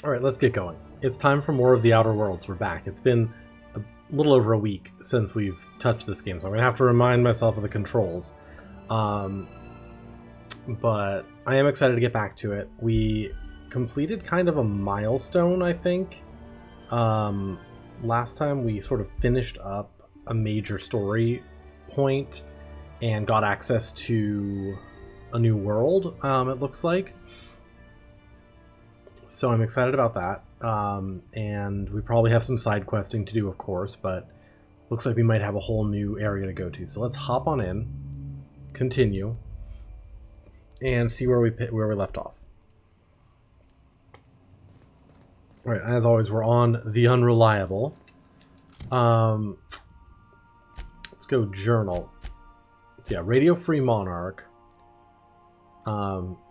Alright, let's get going. It's time for more of the Outer Worlds. We're back. It's been a little over a week since we've touched this game, so I'm going to have to remind myself of the controls. But I am excited to get back to it. We completed kind of a milestone, I think. Last time we sort of finished up a major story point and got access to a new world, it looks like. So I'm excited about that, and we probably have some side questing to do, of course, but looks like we might have a whole new area to go to. So let's hop on in, continue, and see where we left off. All right, as always, we're on the Unreliable. Let's go journal. So yeah, Radio Free Monarch.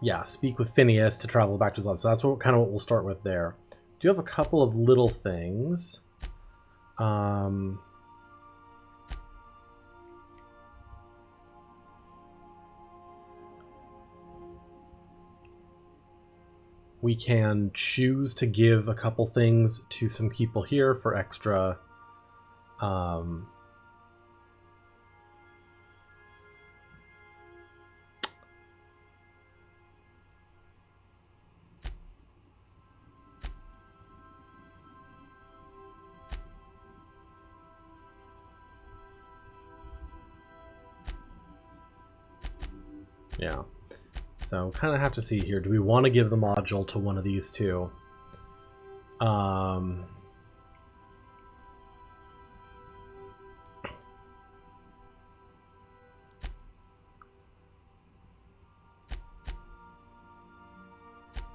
Yeah, speak with Phineas to travel back to his lab. So that's what we'll start with there. Do you have a couple of little things? We can choose to give a couple things to some people here for extra yeah. So kind of have to see here. Do we want to give the module to one of these two?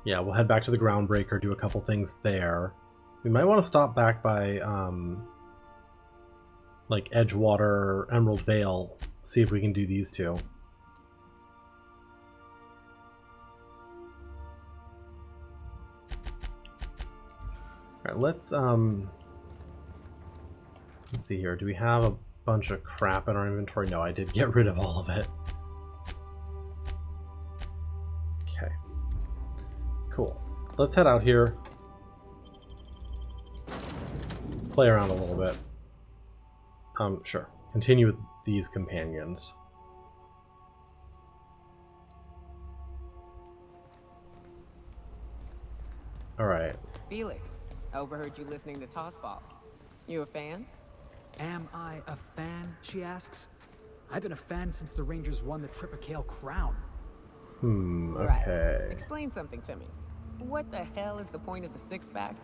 Yeah, we'll head back to the Groundbreaker, do a couple things there. We might want to stop back by like Edgewater, Emerald Vale, see if we can do these two. Alright, let's see here. Do we have a bunch of crap in our inventory? No, I did get rid of all of it. Okay. Cool. Let's head out here. Play around a little bit. Sure. Continue with these companions. Alright. Felix. Overheard you listening to Tossball. You a fan? Am I a fan, she asks. I've been a fan since the Rangers won the Tripicale crown. Okay. Right. Explain something to me. What the hell is the point of the six-back?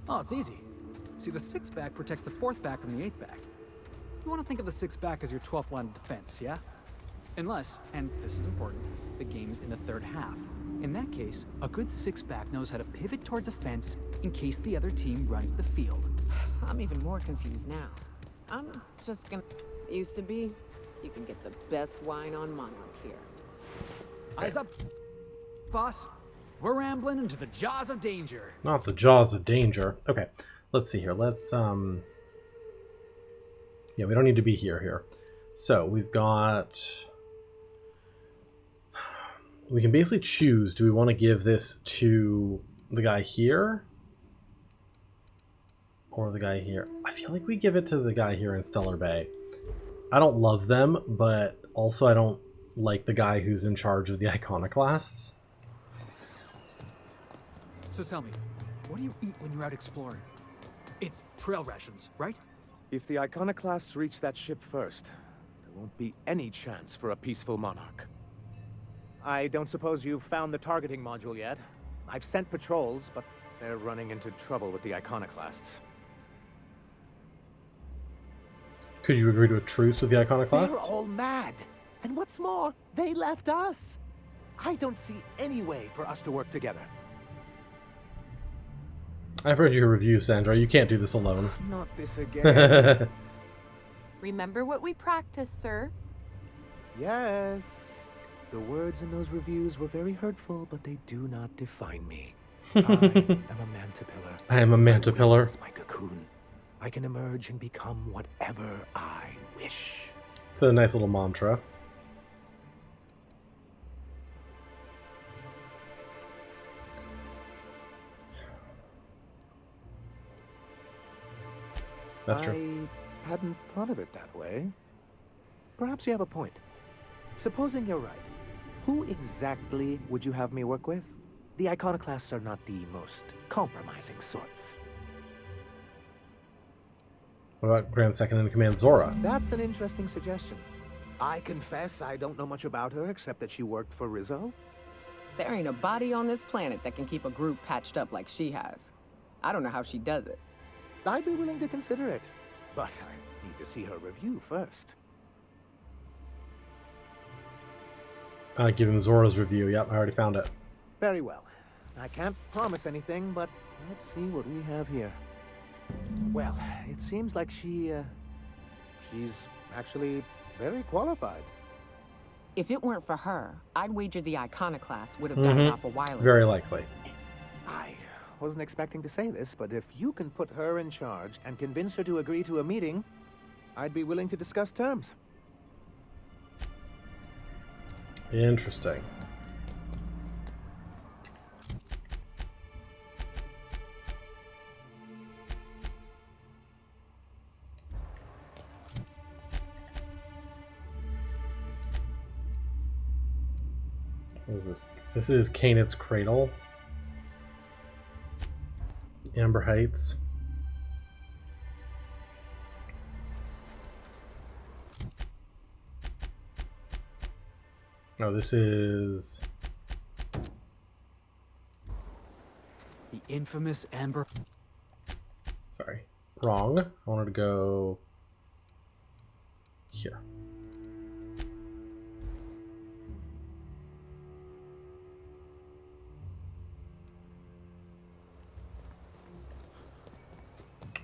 Oh, it's easy. See, the six-back protects the fourth back from the eighth back. You want to think of the six-back as your 12th line of defense, yeah? Unless, and this is important, the game's in the third half. In that case, a good six-back knows how to pivot toward defense in case the other team runs the field. I'm even more confused now. I'm just gonna... Used to be, you can get the best wine on Monarch here. Eyes up, boss. We're rambling into the jaws of danger. Not the jaws of danger. Okay, let's see here. Let's, yeah, we don't need to be here. So, we've got... We can basically choose, do we want to give this to the guy here? Or the guy here? I feel like we give it to the guy here in Stellar Bay. I don't love them, but also I don't like the guy who's in charge of the iconoclasts. So tell me, what do you eat when you're out exploring? It's trail rations, right? If the iconoclasts reach that ship first, there won't be any chance for a peaceful monarch. I don't suppose you've found the targeting module yet. I've sent patrols, but they're running into trouble with the iconoclasts. Could you agree to a truce with the iconoclasts? They're all mad. And what's more, they left us. I don't see any way for us to work together. I've read your review, Sandra. You can't do this alone. Not this again. Remember what we practiced, sir. Yes. The words in those reviews were very hurtful, but they do not define me. I am a mantipillar. I am a mantipillar. As my cocoon, I can emerge and become whatever I wish. It's a nice little mantra. That's true. I hadn't thought of it that way. Perhaps you have a point. Supposing you're right, who exactly would you have me work with? The iconoclasts are not the most compromising sorts. What about Grand Second in Command Zora? That's an interesting suggestion. I confess I don't know much about her except that she worked for Rizzo. There ain't a body on this planet that can keep a group patched up like she has. I don't know how she does it. I'd be willing to consider it, but I need to see her review first. Give him Zora's review. Yep, I already found it. Very well. I can't promise anything, but let's see what we have here. Well, it seems like she's actually very qualified. If it weren't for her, I'd wager the iconoclast would have died off a while ago. Very likely. I wasn't expecting to say this, but if you can put her in charge and convince her to agree to a meeting, I'd be willing to discuss terms. Interesting. What is this? This is Kanit's Cradle. Amber Heights. No, this is... The infamous Amber. Sorry. Wrong. I wanted to go... here.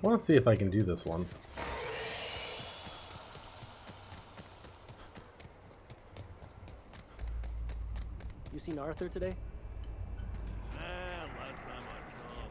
I want to see if I can do this one. You seen Arthur today? Last time I saw him.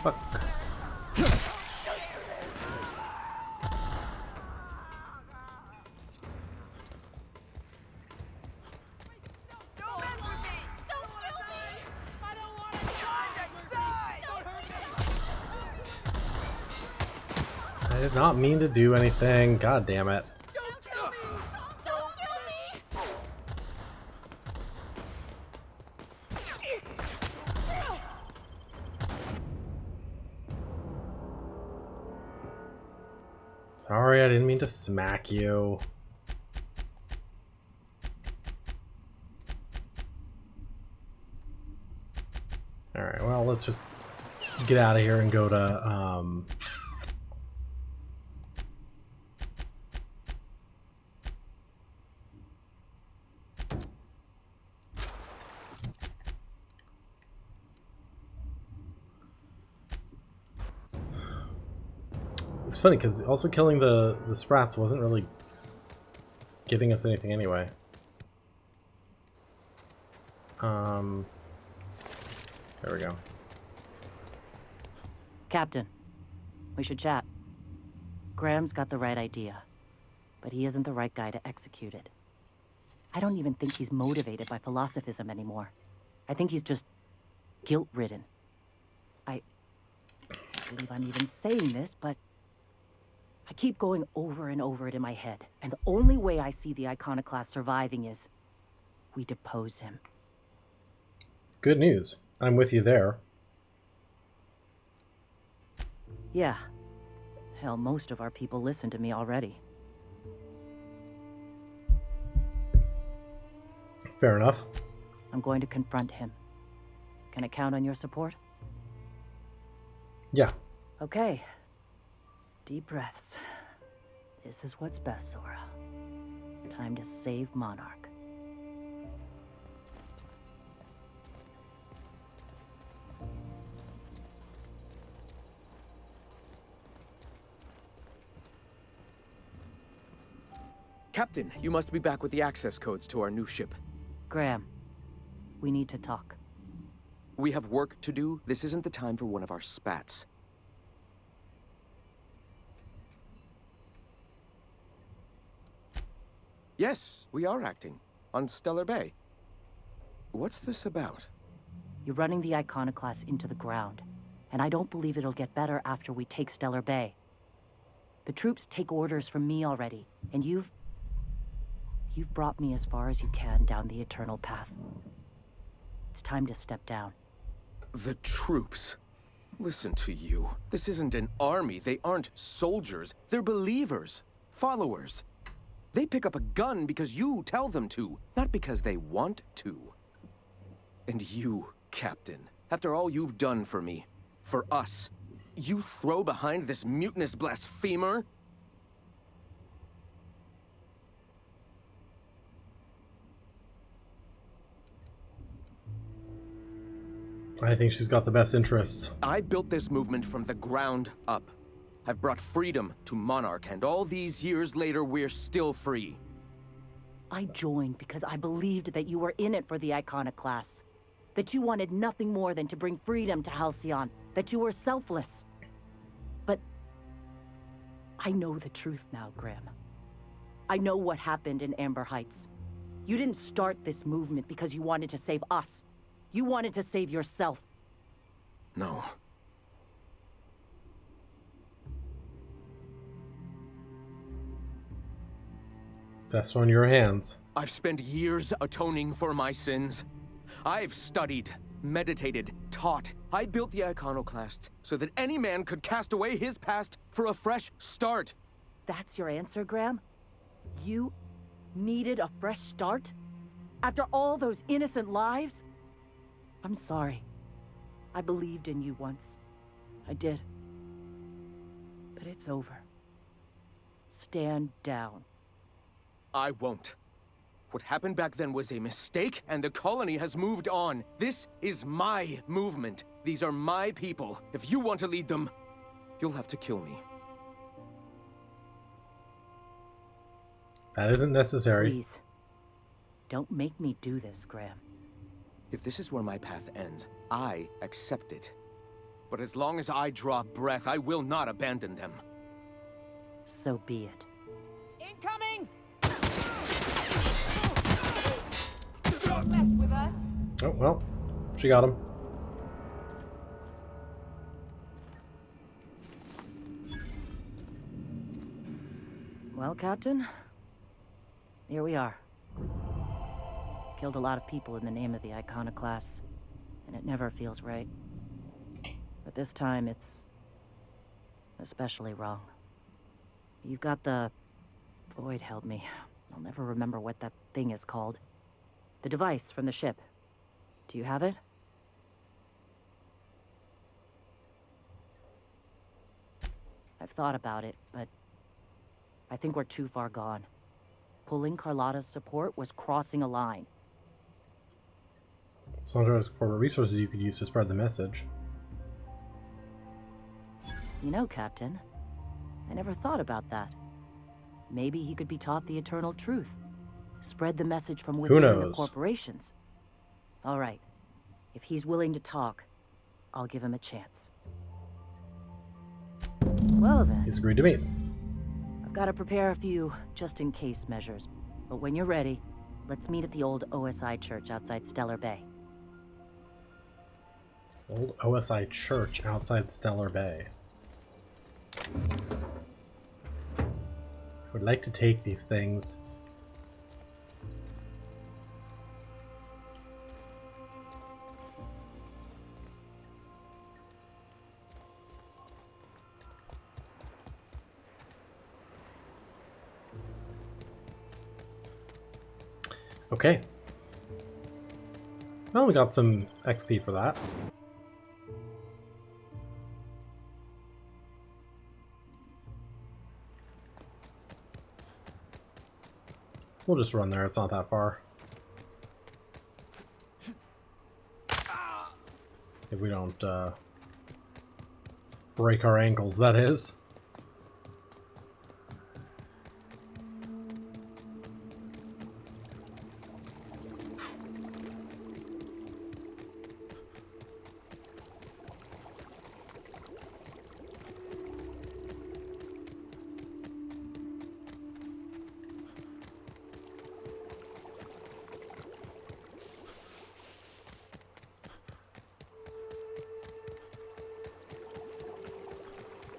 Fuck. I did not mean to do anything. God damn it. Sorry, I didn't mean to smack you. Alright, well, let's just get out of here and go to, It's funny because also killing the sprats wasn't really giving us anything anyway. There we go. Captain, we should chat. Graham's got the right idea, but he isn't the right guy to execute it. I don't even think he's motivated by philosophism anymore. I think he's just guilt-ridden. I can't believe I'm even saying this, but I keep going over and over it in my head, and the only way I see the iconoclast surviving is we depose him. Good news. I'm with you there. Yeah. Hell, most of our people listen to me already. Fair enough. I'm going to confront him. Can I count on your support? Yeah. Okay. Deep breaths. This is what's best, Sora. Time to save Monarch. Captain, you must be back with the access codes to our new ship. Graham, we need to talk. We have work to do. This isn't the time for one of our spats. Yes, we are acting. On Stellar Bay. What's this about? You're running the Iconoclast into the ground, and I don't believe it'll get better after we take Stellar Bay. The troops take orders from me already, and you've brought me as far as you can down the eternal path. It's time to step down. The troops. Listen to you. This isn't an army. They aren't soldiers. They're believers. Followers. They pick up a gun because you tell them to, not because they want to. And you, Captain, after all you've done for me, for us, you throw behind this mutinous blasphemer? I think she's got the best interests. I built this movement from the ground up. I've brought freedom to Monarch, and all these years later, we're still free. I joined because I believed that you were in it for the Iconoclasts. That you wanted nothing more than to bring freedom to Halcyon. That you were selfless. But I know the truth now, Graham. I know what happened in Amber Heights. You didn't start this movement because you wanted to save us. You wanted to save yourself. No. That's on your hands. I've spent years atoning for my sins. I've studied, meditated, taught. I built the Iconoclasts so that any man could cast away his past for a fresh start. That's your answer, Graham? You needed a fresh start? After all those innocent lives? I'm sorry. I believed in you once. I did. But it's over. Stand down. I won't. What happened back then was a mistake, and the colony has moved on. This is my movement. These are my people. If you want to lead them, you'll have to kill me. That isn't necessary. Please. Don't make me do this, Graham. If this is where my path ends, I accept it. But as long as I draw breath, I will not abandon them. So be it. Incoming! Don't mess with us. Oh, well. She got him. Well, Captain, here we are. Killed a lot of people in the name of the Iconoclasts, and it never feels right. But this time, it's especially wrong. You've got the... Void help me. I'll never remember what that thing is called. The device from the ship. Do you have it? I've thought about it, but I think we're too far gone. Pulling Carlotta's support was crossing a line. Some sort of support or resources you could use to spread the message. You know, Captain, I never thought about that. Maybe he could be taught the eternal truth. Spread the message from within the corporations. All right. If he's willing to talk, I'll give him a chance. Well then. He's agreed to meet. I've got to prepare a few just-in-case measures. But when you're ready, let's meet at the old OSI church outside Stellar Bay. Old OSI church outside Stellar Bay. Would like to take these things. Okay. Well, we got some XP for that. We'll just run there, it's not that far. If we don't break our ankles, that is.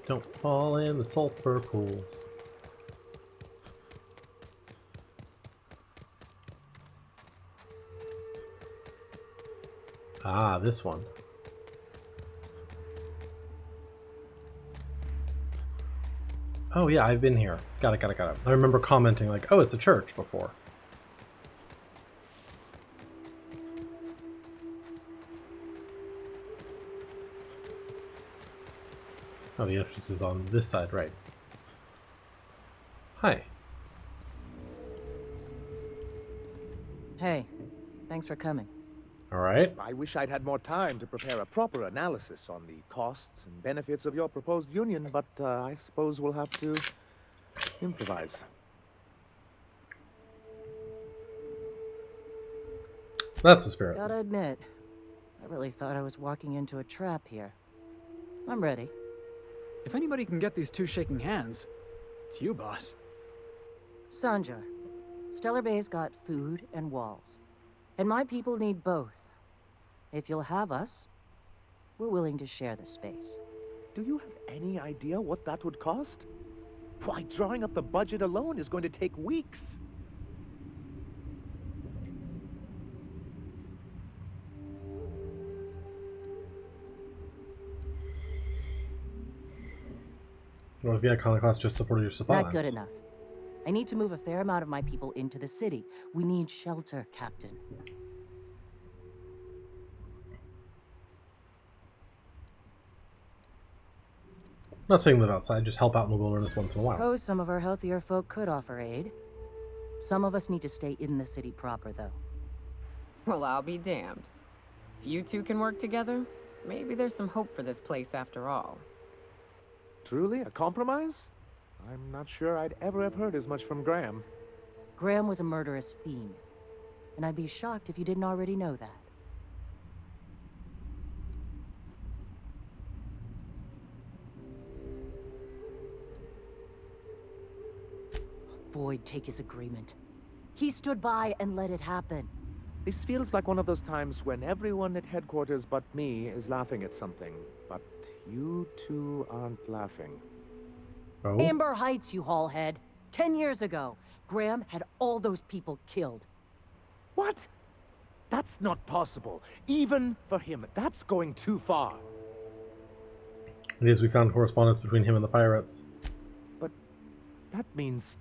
Don't fall in the sulfur pools. Ah, this one. Oh yeah, I've been here. Got it, got it, got it. I remember commenting like, oh, it's a church before. Oh, the entrance is on this side, right. Hi. Hey, thanks for coming. Alright. I wish I'd had more time to prepare a proper analysis on the costs and benefits of your proposed union, but I suppose we'll have to improvise. That's the spirit. Gotta admit, I really thought I was walking into a trap here. I'm ready. If anybody can get these two shaking hands, it's you, boss. Sanjar, Stellar Bay's got food and walls. And my people need both. If you'll have us, we're willing to share the space. Do you have any idea what that would cost? Why, drawing up the budget alone is going to take weeks. What if the Iconoclast just supported your supply Not good lines? enough. I need to move a fair amount of my people into the city. We need shelter, Captain. Not saying live outside, just help out in the wilderness once in a while. Suppose some of our healthier folk could offer aid. Some of us need to stay in the city proper, though. Well, I'll be damned. If you two can work together, maybe there's some hope for this place after all. Truly, a compromise? I'm not sure I'd ever have heard as much from Graham. Graham was a murderous fiend, and I'd be shocked if you didn't already know that. Void take his agreement. He stood by and let it happen. This feels like one of those times when everyone at headquarters but me is laughing at something, but you two aren't laughing. Oh? Amber Heights, you haulhead. 10 years ago, Graham had all those people killed. What? That's not possible. Even for him, that's going too far. It is, we found correspondence between him and the pirates. But that means...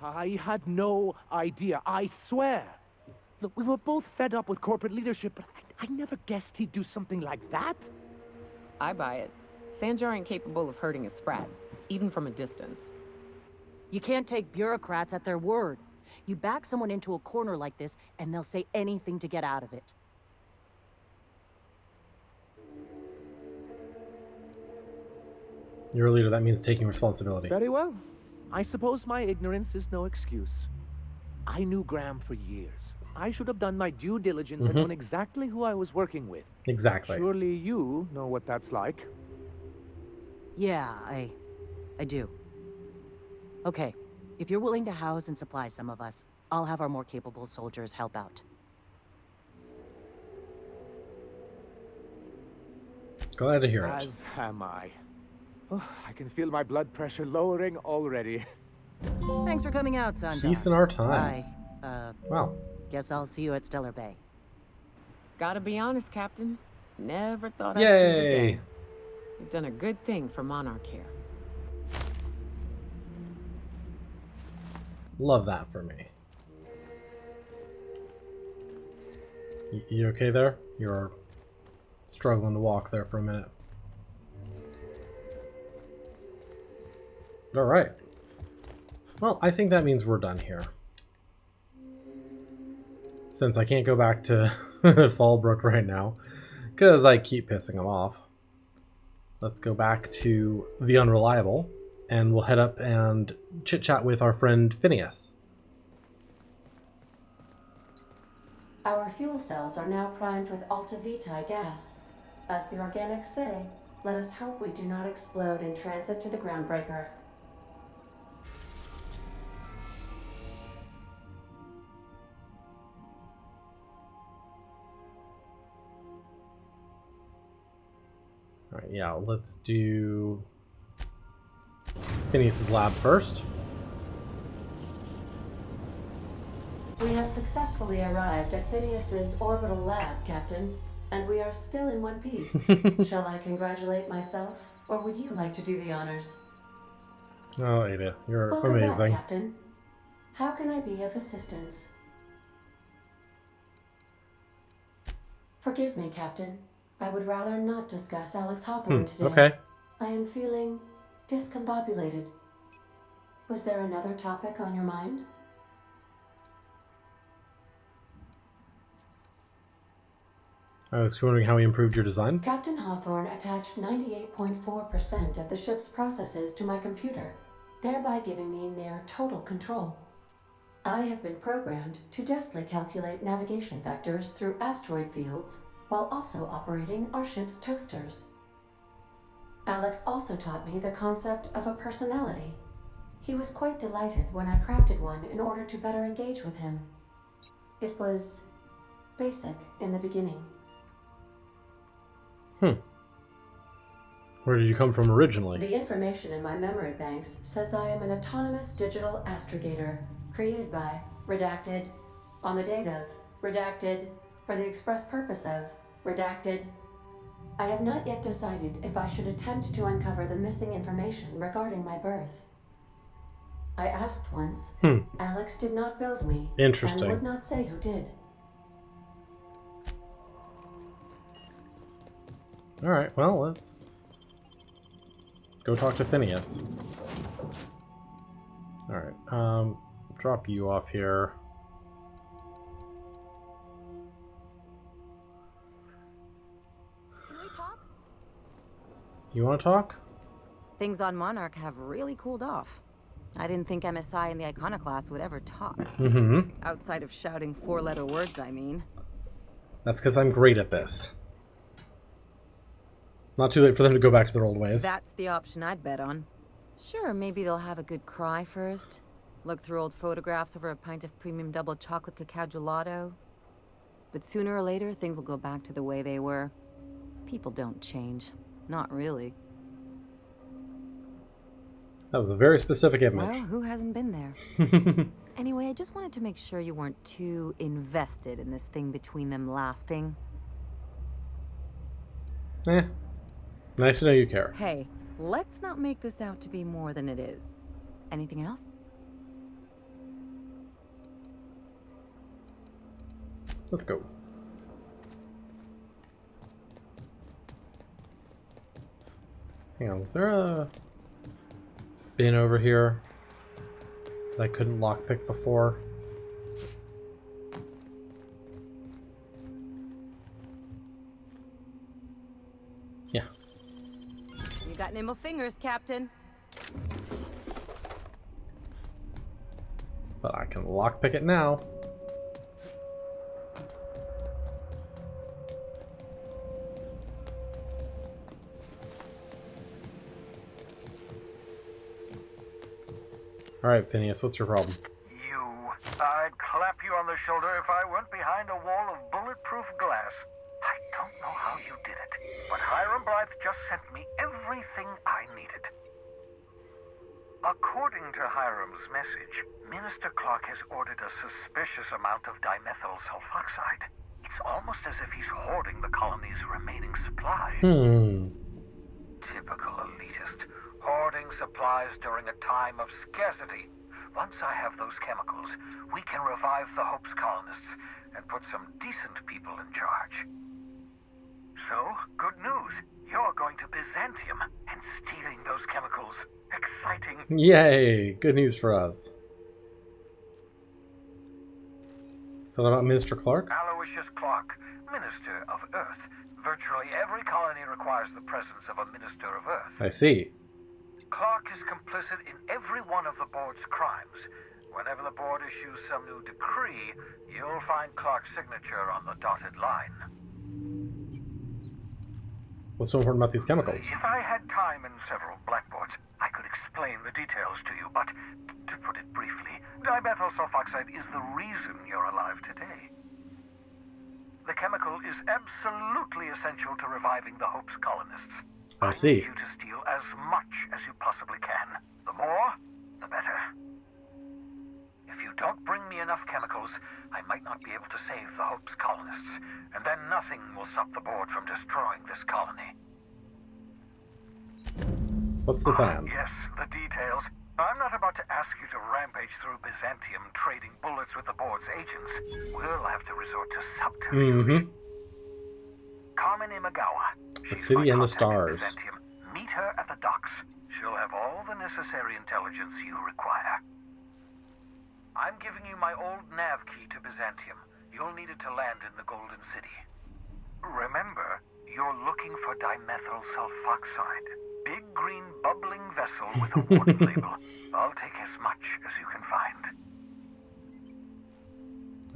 I had no idea, I swear. Look, we were both fed up with corporate leadership, but I never guessed he'd do something like that. I buy it. Sanjar ain't capable of hurting a sprat, even from a distance. You can't take bureaucrats at their word. You back someone into a corner like this, and they'll say anything to get out of it. You're a leader, that means taking responsibility. Very well. I suppose my ignorance is no excuse. I knew Graham for years. I should have done my due diligence and known exactly who I was working with. Exactly. Surely you know what that's like. Yeah, I do. Okay, if you're willing to house and supply some of us, I'll have our more capable soldiers help out. Glad to hear it. As am I. Oh, I can feel my blood pressure lowering already. Thanks for coming out, Sanjar. Peace in our time. Wow. Guess I'll see you at Stellar Bay. Gotta be honest, Captain. Never thought I'd see the Yay! day. You've done a good thing for Monarch here. Love that for me. You okay there? You're struggling to walk there for a minute. Alright. Well, I think that means we're done here. Since I can't go back to Fallbrook right now, because I keep pissing him off. Let's go back to the Unreliable, and we'll head up and chit-chat with our friend Phineas. Our fuel cells are now primed with Alta Vitae gas. As the organics say, let us hope we do not explode in transit to the Groundbreaker. Alright, yeah, let's do Phineas's lab first. We have successfully arrived at Phineas's orbital lab, Captain, and we are still in one piece. Shall I congratulate myself, or would you like to do the honors? Oh, Ada, you're Welcome amazing. back, Captain. How can I be of assistance? Forgive me, Captain. I would rather not discuss Alex Hawthorne today. Okay. I am feeling discombobulated. Was there another topic on your mind? I was wondering how he improved your design. Captain Hawthorne attached 98.4% of the ship's processes to my computer, thereby giving me near total control. I have been programmed to deftly calculate navigation vectors through asteroid fields while also operating our ship's toasters. Alex also taught me the concept of a personality. He was quite delighted when I crafted one in order to better engage with him. It was basic in the beginning. Where did you come from originally? The information in my memory banks says I am an autonomous digital astrogator created by, redacted, on the date of, redacted, for the express purpose of, redacted. I have not yet decided if I should attempt to uncover the missing information regarding my birth. I asked once. Alex did not build me. Interesting. And would not say who did. Alright, well, let's go talk to Phineas. Alright, drop you off here. Can we talk? You want to talk? Things on Monarch have really cooled off. I didn't think MSI and the Iconoclast would ever talk. Outside of shouting four-letter words, I mean. That's because I'm great at this. Not too late for them to go back to their old ways. That's the option I'd bet on. Sure, maybe they'll have a good cry first. Look through old photographs over a pint of premium double chocolate cacao gelato. But sooner or later, things will go back to the way they were. People don't change. Not really. That was a very specific image. Well, who hasn't been there? Anyway, I just wanted to make sure you weren't too invested in this thing between them lasting. Nice to know you care. Hey, let's not make this out to be more than it is. Anything else? Let's go. Hang on, was there a bin over here that I couldn't lockpick before? Yeah. You got nimble fingers, Captain. But I can lockpick it now. Alright, Phineas, what's your problem? I'd clap you on the shoulder if I went behind a wall of bulletproof glass. I don't know how you did it, but Hiram Blythe just sent me everything I needed. According to Hiram's message, Minister Clark has ordered a suspicious amount of dimethyl sulfoxide. It's almost as if he's hoarding the colony's remaining supply. Typical elitist, hoarding supplies during a time of scarcity. Once I have those chemicals, we can revive the Hope's colonists and put some decent people in charge. So, good news. You're going to Byzantium and stealing those chemicals. Exciting. Yay! Good news for us. So about Minister Clark? Aloysius Clark, Minister of Earth. Virtually every colony requires the presence of a Minister of Earth. I see. Clark is complicit in every one of the board's crimes. Whenever the board issues some new decree, you'll find Clark's signature on the dotted line. What's so important about these chemicals? If I had time and several blackboards, I could explain the details to you, but to put it briefly, dimethyl sulfoxide is the reason you're alive today. The chemical is absolutely essential to reviving the Hope's colonists. I see. I need you to steal as much as you possibly can. The more, the better. If you don't bring me enough chemicals, I might not be able to save the Hope's colonists, and then nothing will stop the board from destroying this colony. What's the plan? Yes, the details. I'm not about to ask you to rampage through Byzantium trading bullets with the board's agents. We'll have to resort to subterfuge. Carmen Imagawa. The city and the stars. Meet her at the docks. She'll have all the necessary intelligence you require. I'm giving you my old nav key to Byzantium. You'll need it to land in the Golden City. Remember, you're looking for dimethyl sulfoxide. Big green bubbling vessel with a warning label. I'll take as much as you can find.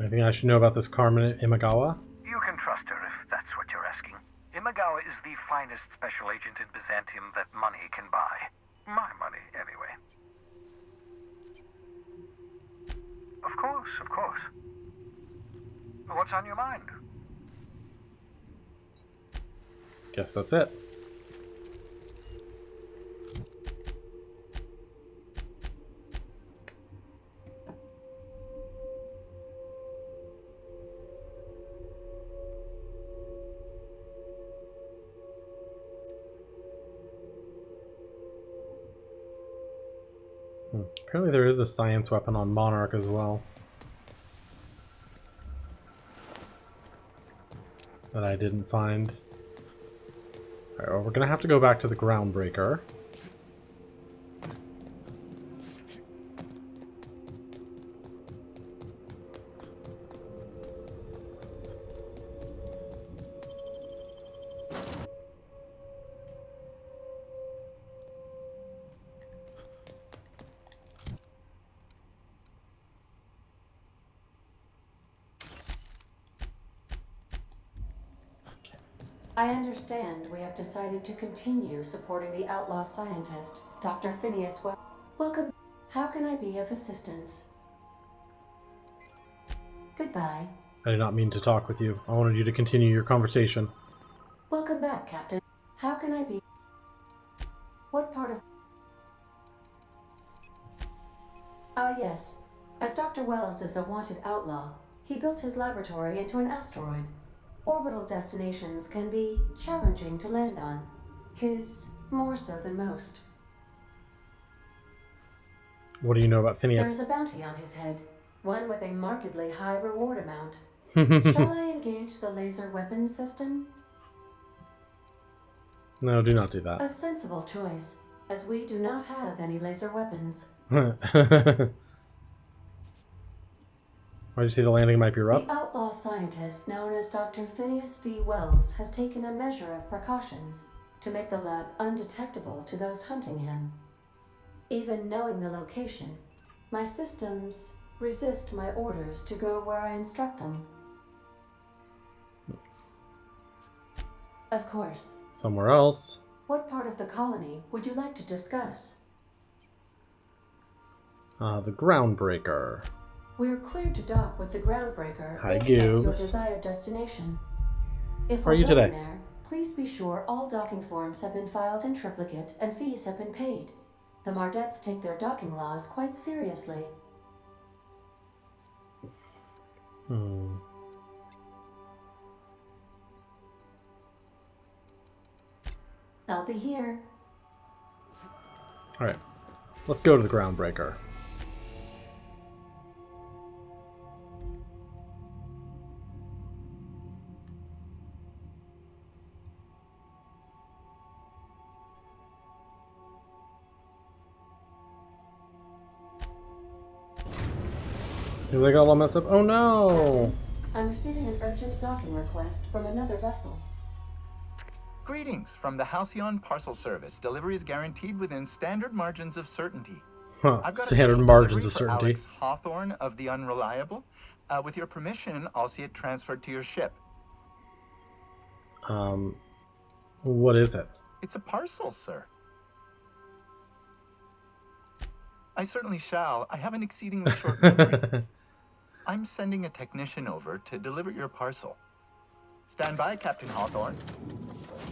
Anything I should know about this Carmen Imagawa? You can trust her if that's what you're asking. Imagawa is the finest special agent in Byzantium that money can buy. My money, anyway. Of course, of course. What's on your mind? Guess that's it. Apparently there is a science weapon on Monarch as well. That I didn't find. Alright, well, we're gonna have to go back to the Groundbreaker. I understand we have decided to continue supporting the outlaw scientist, Dr. Phineas Lab. Welcome. How can I be of assistance? Goodbye. I did not mean to talk with you. I wanted you to continue your conversation. Welcome back, Captain. How can I be? What part of... Ah, yes. As Dr. Wells is a wanted outlaw, he built his laboratory into an asteroid. Orbital destinations can be challenging to land on. His more so than most. What do you know about Phineas? There is a bounty on his head, one with a markedly high reward amount. Shall I engage the laser weapons system? No, do not do that. A sensible choice, as we do not have any laser weapons. Why did you say the landing might be rough? The outlaw scientist known as Dr. Phineas V. Wells has taken a measure of precautions to make the lab undetectable to those hunting him. Even knowing the location, my systems resist my orders to go where I instruct them. Of course. Somewhere else. What part of the colony would you like to discuss? The Groundbreaker. We're cleared to dock with the Groundbreaker Hi, if that's your Goobs. desired destination. If How are we're you going today? there, please be sure all docking forms have been filed in triplicate and fees have been paid. The Mardettes take their docking laws quite seriously. I'll be here. Alright. Let's go to the Groundbreaker. They got all messed up. Oh no! I'm receiving an urgent docking request from another vessel. Greetings from the Halcyon Parcel Service. Delivery is guaranteed within standard margins of certainty. Huh, I've got standard a margins of for certainty. Alex Hawthorne of the Unreliable. With your permission, I'll see it transferred to your ship. What is it? It's a parcel, sir. I certainly shall. I have an exceedingly short memory. I'm sending a technician over to deliver your parcel. Stand by, Captain Hawthorne.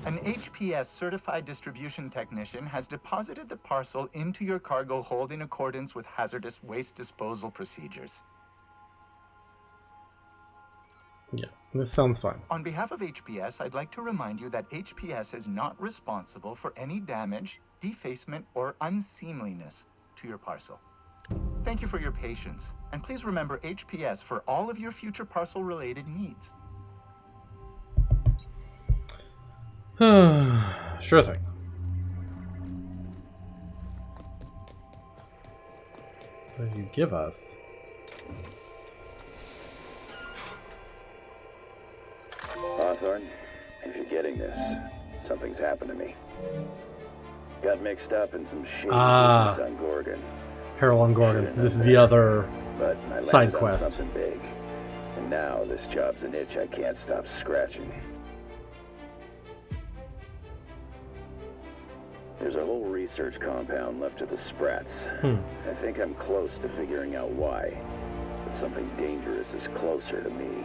An HPS certified distribution technician has deposited the parcel into your cargo hold in accordance with hazardous waste disposal procedures. Yeah, this sounds fine. On behalf of HPS, I'd like to remind you that HPS is not responsible for any damage, defacement, or unseemliness to your parcel. Thank you for your patience, and please remember HPS for all of your future parcel-related needs. Sure thing. What did you give us? Hawthorne, if you're getting this, something's happened to me. Got mixed up in some shady business on Gorgon. Peril on Gorgon. So this is the other side quest. Something big. And now this job's an itch I can't stop scratching. There's a whole research compound left to the Sprats. I think I'm close to figuring out why. But something dangerous is closer to me.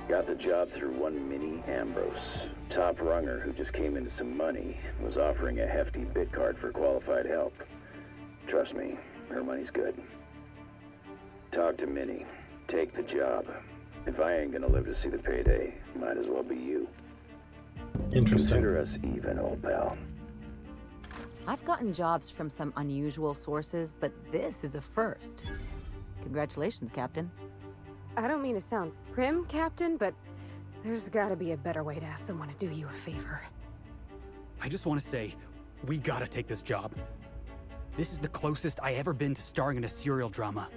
Got the job through one Minnie Ambrose. Top runger who just came into some money. Was offering a hefty bid card for qualified help. Trust me, her money's good. Talk to Minnie. Take the job. If I ain't gonna live to see the payday, might as well be you. Interesting. Consider us even, old pal. I've gotten jobs from some unusual sources, but this is a first. Congratulations, Captain. I don't mean to sound prim, Captain, but there's gotta be a better way to ask someone to do you a favor. I just want to say, we gotta take this job. This is the closest I ever been to starring in a serial drama.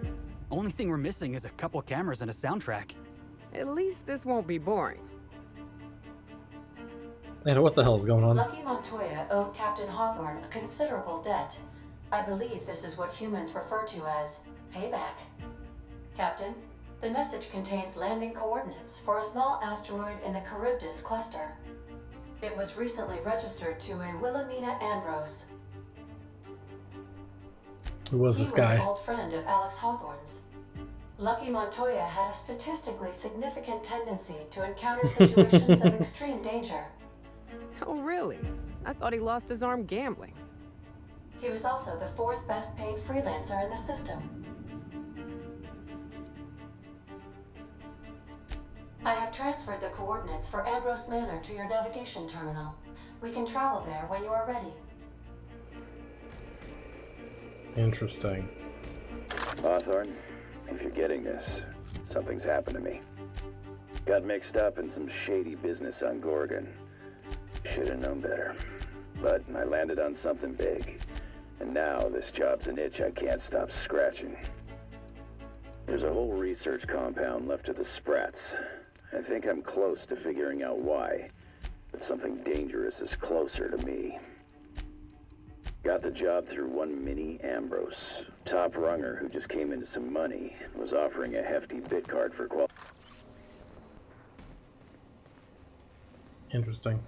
Only thing we're missing is a couple cameras and a soundtrack. At least this won't be boring. And what the hell is going on? Lucky Montoya owed Captain Hawthorne a considerable debt. I believe this is what humans refer to as payback. Captain, the message contains landing coordinates for a small asteroid in the Charybdis cluster. It was recently registered to a Wilhelmina Ambrose. Who was this guy? He was an old friend of Alex Hawthorne's. Lucky Montoya had a statistically significant tendency to encounter situations of extreme danger. Oh, really? I thought he lost his arm gambling. He was also the 4th best paid freelancer in the system. I have transferred the coordinates for Ambrose Manor to your navigation terminal. We can travel there when you are ready. Interesting. Hawthorne, if you're getting this, something's happened to me. Got mixed up in some shady business on Gorgon. Should have known better. But I landed on something big. And now this job's an itch I can't stop scratching. There's a whole research compound left to the Sprats. I think I'm close to figuring out why. But something dangerous is closer to me. Got the job through one Minnie Ambrose. Top runger who just came into some money. Was offering a hefty bid card for Interesting.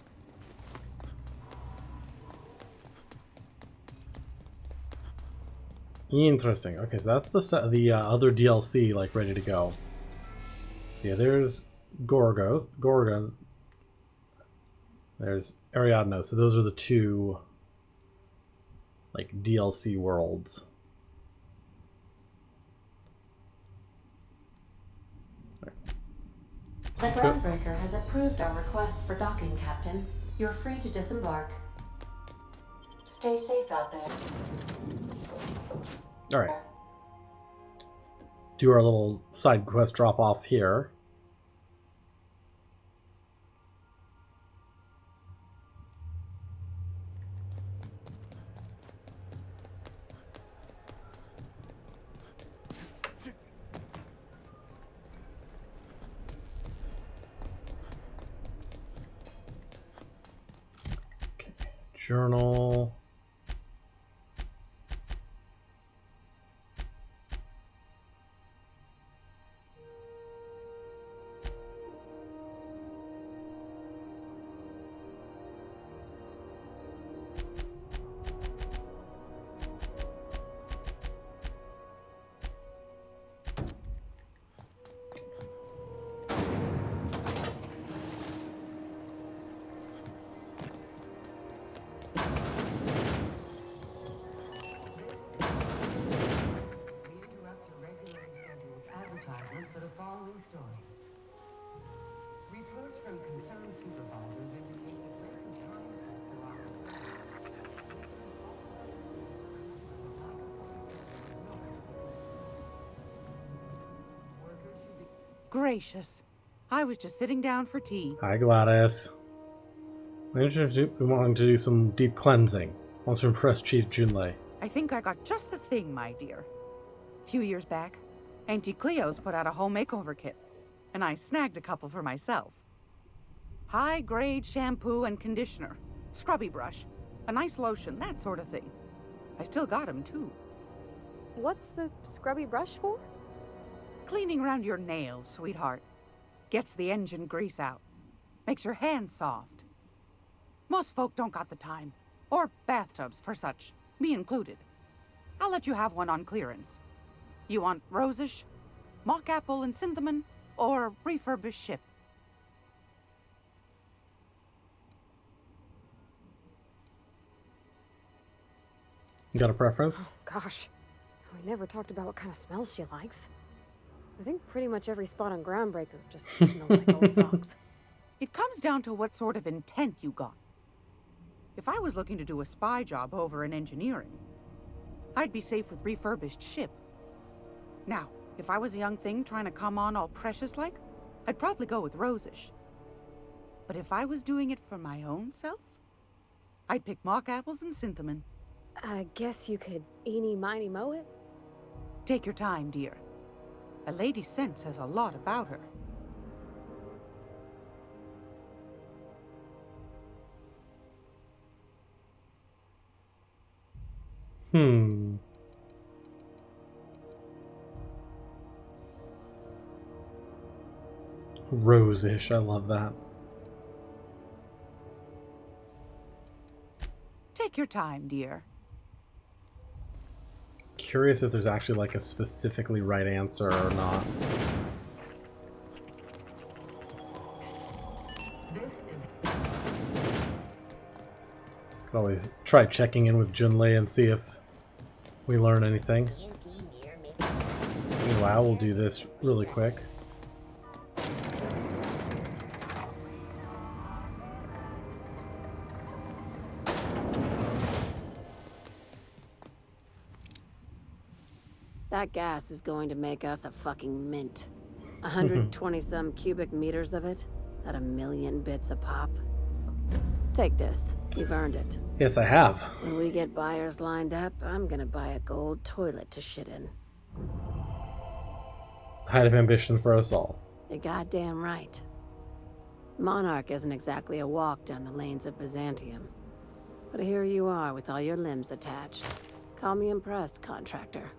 Interesting. Okay, so that's the other DLC like ready to go. So yeah, there's Gorgon. There's Ariadne. So those are the two like DLC worlds. The Groundbreaker has approved our request for docking, Captain. You're free to disembark. Stay safe out there. All right. Let's do our little side quest drop off here. Okay. Journal. gracious. I was just sitting down for tea. Hi, Gladys. We wanted to do some deep cleansing. Wants to impress Chief Junlei. I think I got just the thing, my dear. A few years back, Auntie Cleo's put out a home makeover kit, and I snagged a couple for myself. High-grade shampoo and conditioner, scrubby brush, a nice lotion, that sort of thing. I still got 'em, too. What's the scrubby brush for? Cleaning around your nails, sweetheart. Gets the engine grease out. Makes your hands soft. Most folk don't got the time. Or bathtubs for such, me included. I'll let you have one on clearance. You want rosish, mock apple and cinnamon, or refurbished ship? You got a preference? Oh, gosh. We never talked about what kind of smells she likes. I think pretty much every spot on Groundbreaker just smells like old socks. It comes down to what sort of intent you got. If I was looking to do a spy job over in engineering, I'd be safe with refurbished ship. Now, if I was a young thing trying to come on all precious-like, I'd probably go with rosish. But if I was doing it for my own self, I'd pick mock apples and cinnamon. I guess you could eeny-miny-moe it? Take your time, dear. A lady's scent says a lot about her. Rosish, I love that. Take your time, dear. Curious if there's actually like a specifically right answer or not. Could always try checking in with Junlei and see if we learn anything. Meanwhile, we'll do this really quick. That gas is going to make us a fucking mint. 120-some cubic meters of it, at 1,000,000 bits a pop. Take this. You've earned it. Yes, I have. When we get buyers lined up, I'm gonna buy a gold toilet to shit in. Height of ambition for us all. You're goddamn right. Monarch isn't exactly a walk down the lanes of Byzantium. But here you are with all your limbs attached. Call me impressed, contractor.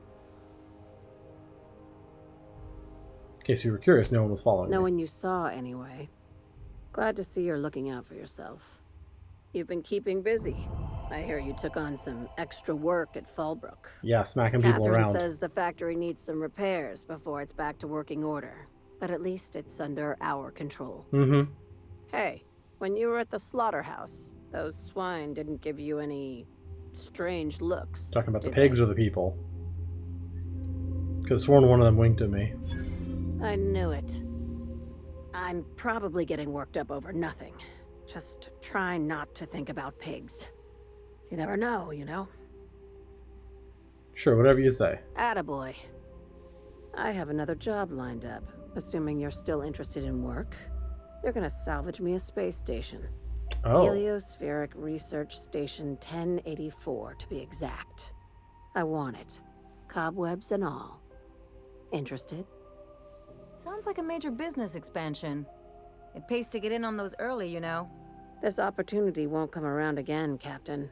In case you were curious, no one was following No me. one you saw, anyway. Glad to see you're looking out for yourself. You've been keeping busy. I hear you took on some extra work at Fallbrook. Yeah, smacking people Catherine around. says the factory needs some repairs before it's back to working order. But at least it's under our control. Mm-hmm. Hey, when you were at the slaughterhouse, those swine didn't give you any strange looks. Talking about the did pigs or the people? Could have sworn one of them winked at me. I knew it. I'm probably getting worked up over nothing. Just try not to think about pigs. You never know, you know? Sure, whatever you say. Attaboy. I have another job lined up, assuming you're still interested in work. You're gonna salvage me a space station. Oh. Heliospheric Research Station 1084, to be exact. I want it. Cobwebs and all. Interested? Sounds like a major business expansion. It pays to get in on those early, you know. This opportunity won't come around again, Captain.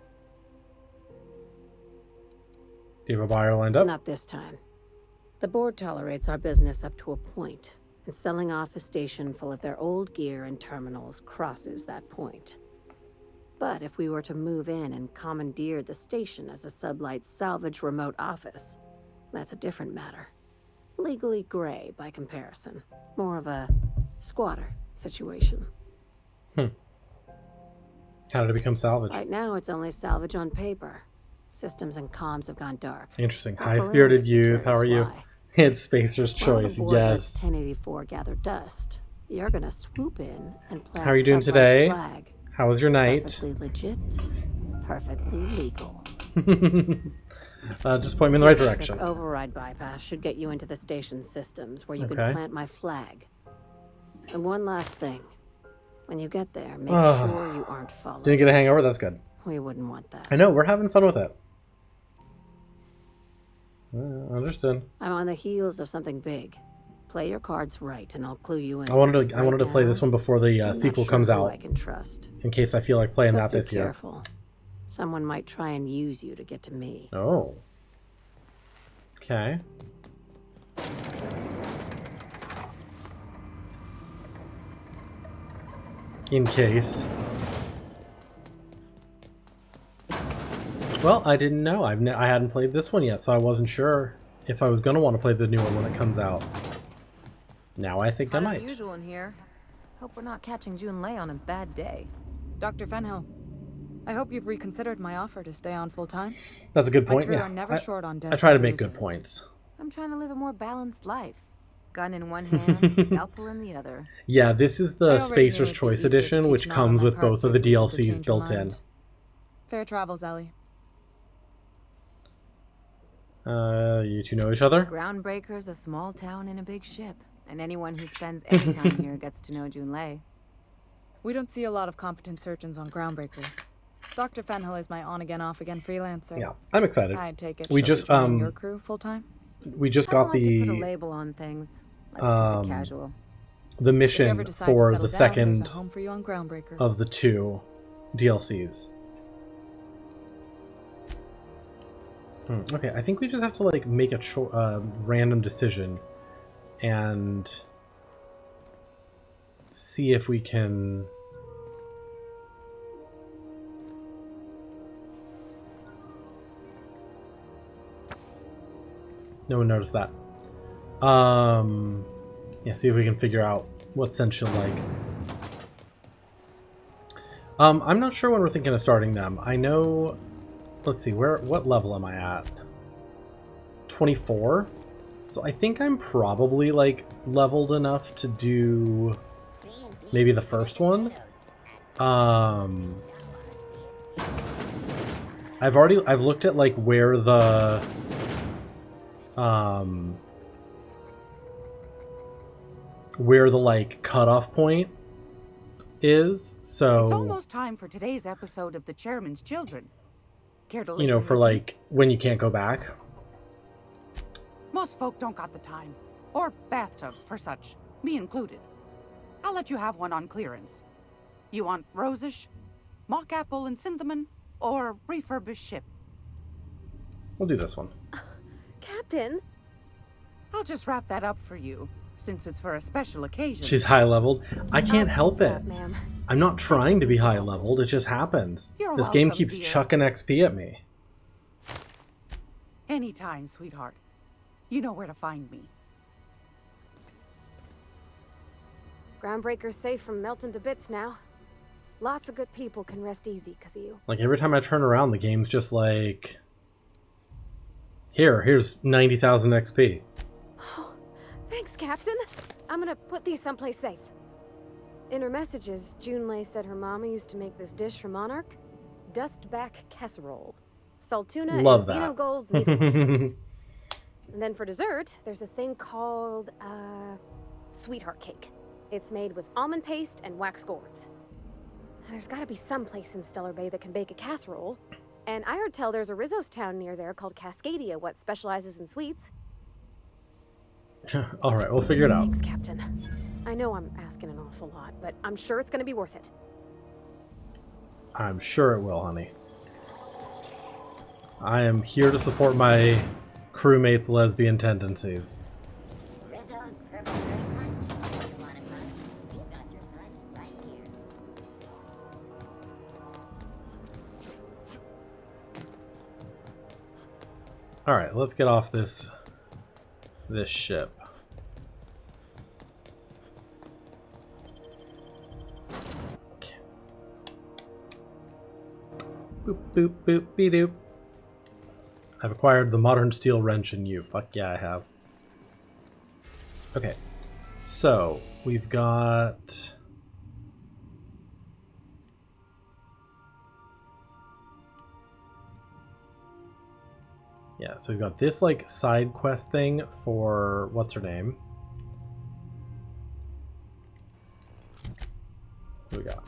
Do you have a buyer lined up? Not this time. The board tolerates our business up to a point, and selling off a station full of their old gear and terminals crosses that point. But if we were to move in and commandeer the station as a sublight salvage remote office, that's a different matter. Legally gray by comparison. More of a squatter situation. How did it become salvage? Right now, it's only salvage on paper. Systems and comms have gone dark. Interesting. High-spirited youth. How are you? Why? It's Spacer's choice. While the board lets Yes. 1084 gather dust, you're gonna swoop in and plant How are you doing Sublight's today? flag. How was your night? Perfectly legit, perfectly legal. Just point me in the right direction. This override bypass should get you into the station's systems where you can plant my flag. And one last thing. When you get there, make sure you aren't followed. Didn't get a hangover? That's good. We wouldn't want that. I know, we're having fun with it. Understood. I'm on the heels of something big. Play your cards right, and I'll clue you in. I wanted to play this one before the sequel comes out. I can trust. In case I feel like playing that this year. Be careful. Someone might try and use you to get to me. Oh. Okay. In case. Well, I didn't know. I hadn't played this one yet, so I wasn't sure if I was going to want to play the new one when it comes out. Now I think I might. Unusual in here. Hope we're not catching Junlei on a bad day. Dr. Fenhill, I hope you've reconsidered my offer to stay on full-time. That's a good point. My crew Yeah. are never short on I try to make good points. I'm trying to live a more balanced life. Gun in one hand, scalpel in the other. Yeah, this is the Spacer's Choice Edition, which comes with both of the DLCs built in. Fair travels, Ellie. You two know each other? Groundbreaker's a small town in a big ship, and anyone who spends any time here gets to know Junlei. We don't see a lot of competent surgeons on Groundbreaker. Dr. Fenhill is my on-again, off-again freelancer. Yeah, I'm excited. I take it we just your crew full-time? We just got the put a label on things. Let's keep it casual. The mission for the second home for you on Groundbreaker. of the two DLCs. Okay, I think we just have to like make a random decision and see if we can. No one noticed that. Yeah, see if we can figure out what sense she'll like. I'm not sure when we're thinking of starting them. I know. Let's see, what level am I at? 24? So I think I'm probably like leveled enough to do maybe the first one. I've looked at like where the like cutoff point is, so it's almost time for today's episode of The Chairman's Children. Care to listen? You know, for like when you can't go back. Most folk don't got the time or bathtubs for such, me included. I'll let you have one on clearance. You want rosish, mock apple and cinnamon, or refurbished ship? We'll do this one. Captain? I'll just wrap that up for you, since it's for a special occasion. She's high leveled. I can't help it. Ma'am. I'm not trying to be high leveled, it just happens. You're This game welcome, keeps dear. chucking XP at me. Anytime, sweetheart. You know where to find me. Groundbreaker's safe from melting to bits now. Lots of good people can rest easy because of you. Like every time I turn around, the game's just like, here's 90,000 XP. Oh, thanks, Captain. I'm gonna put these someplace safe. In her messages, Junlei said her mama used to make this dish for Monarch. Dustback casserole. Saltuna Love and that. xenogold needle. And then for dessert, there's a thing called, sweetheart cake. It's made with almond paste and wax gourds. There's gotta be some place in Stellar Bay that can bake a casserole. And I heard tell there's a Rizzo's town near there called Cascadia, what specializes in sweets. Alright, we'll figure it out. Thanks, Captain. I know I'm asking an awful lot, but I'm sure it's gonna be worth it. I'm sure it will, honey. I am here to support my crewmates' lesbian tendencies. Alright, let's get off this ship. Okay. Boop boop boop be doop. I've acquired the modern steel wrench in you. Fuck yeah, I have. Okay. So, we've got Yeah, so we've got this like side quest thing for what's her name? What do we got?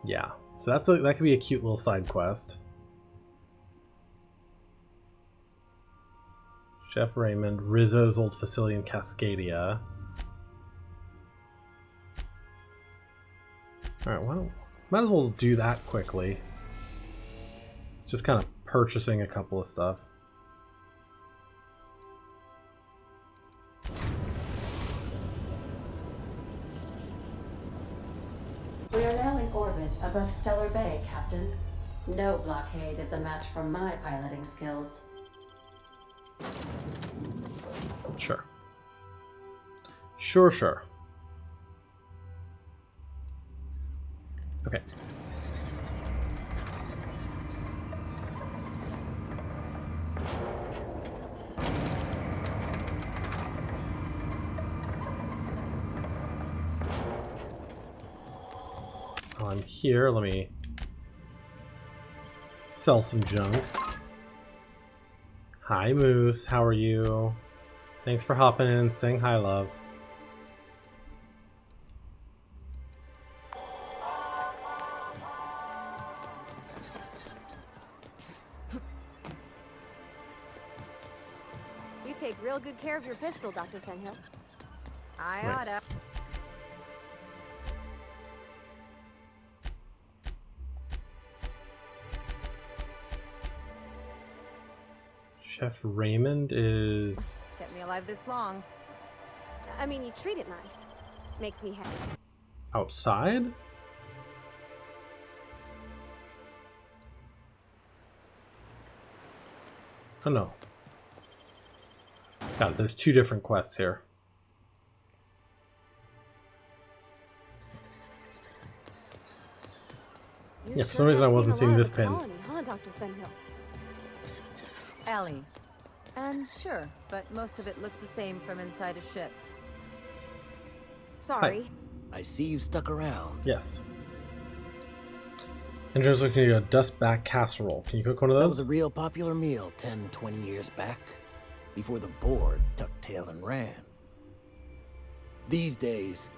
Yeah, so that could be a cute little side quest. Chef Raymond, Rizzo's old facility in Cascadia. Alright, well, might as well do that quickly. It's just kind of purchasing a couple of stuff. We are now in orbit above Stellar Bay, Captain. No blockade is a match for my piloting skills. Sure. Sure. Okay. I'm here. Let me sell some junk. Hi, Moose. How are you? Thanks for hopping in and saying hi, love. You take real good care of your pistol, Dr. Fenhill. I Wait. oughta. Chef Raymond is Kept me alive this long. I mean, you treat it nice. Makes me happy. outside? Oh no. God, there's two different quests here. You Yeah, for some sure reason I have wasn't seen a seeing lot this of the pin. colony, huh, Dr. Fenhill? Ellie. And sure, but most of it looks the same from inside a ship. Sorry. I see you stuck around. Yes. Andrew's looking at a dustback casserole. Can you cook one of That was those? a real popular meal 10, 20 years back, before the board tucked tail and ran. These days,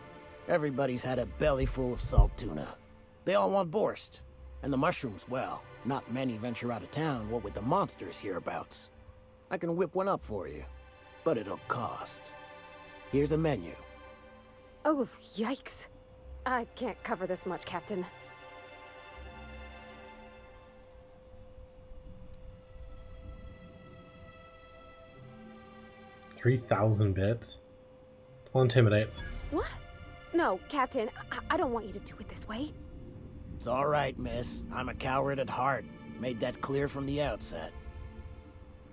everybody's had a belly full of salt tuna. They all want borscht. And the mushrooms, well, not many venture out of town, what with the monsters hereabouts. I can whip one up for you, but it'll cost. Here's a menu. Oh, yikes. I can't cover this much, Captain. $3,000 bits. I'll intimidate. What? No, Captain, I don't want you to do it this way. It's all right, miss. I'm a coward at heart. Made that clear from the outset.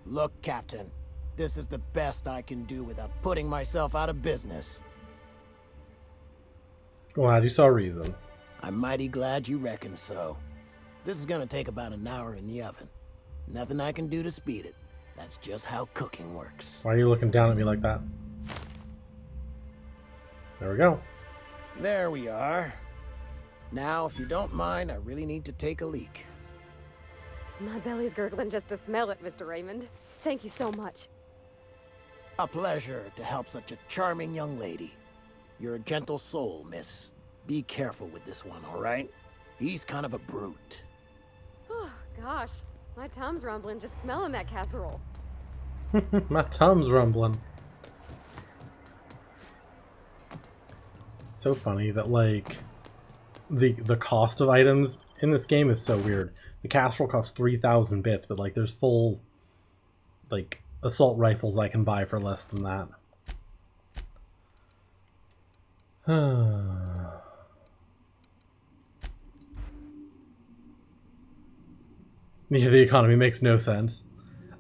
Look, Captain, this is the best I can do without putting myself out of business. Glad you saw reason. I'm mighty glad you reckon so. This is gonna take about an hour in the oven. Nothing I can do to speed it. That's just how cooking works. Why are you looking down at me like that? There we go. There we are. Now, if you don't mind, I really need to take a leak. My belly's gurgling just to smell it, Mr. Raymond. Thank you so much. A pleasure to help such a charming young lady. You're a gentle soul, miss. Be careful with this one, all right? He's kind of a brute. Oh, gosh. My tum's rumbling just smelling that casserole. My tum's rumbling. It's so funny that, like, the cost of items in this game is so weird. The casserole costs 3,000 bits, but, like, there's full, like, assault rifles I can buy for less than that. Yeah, the economy makes no sense.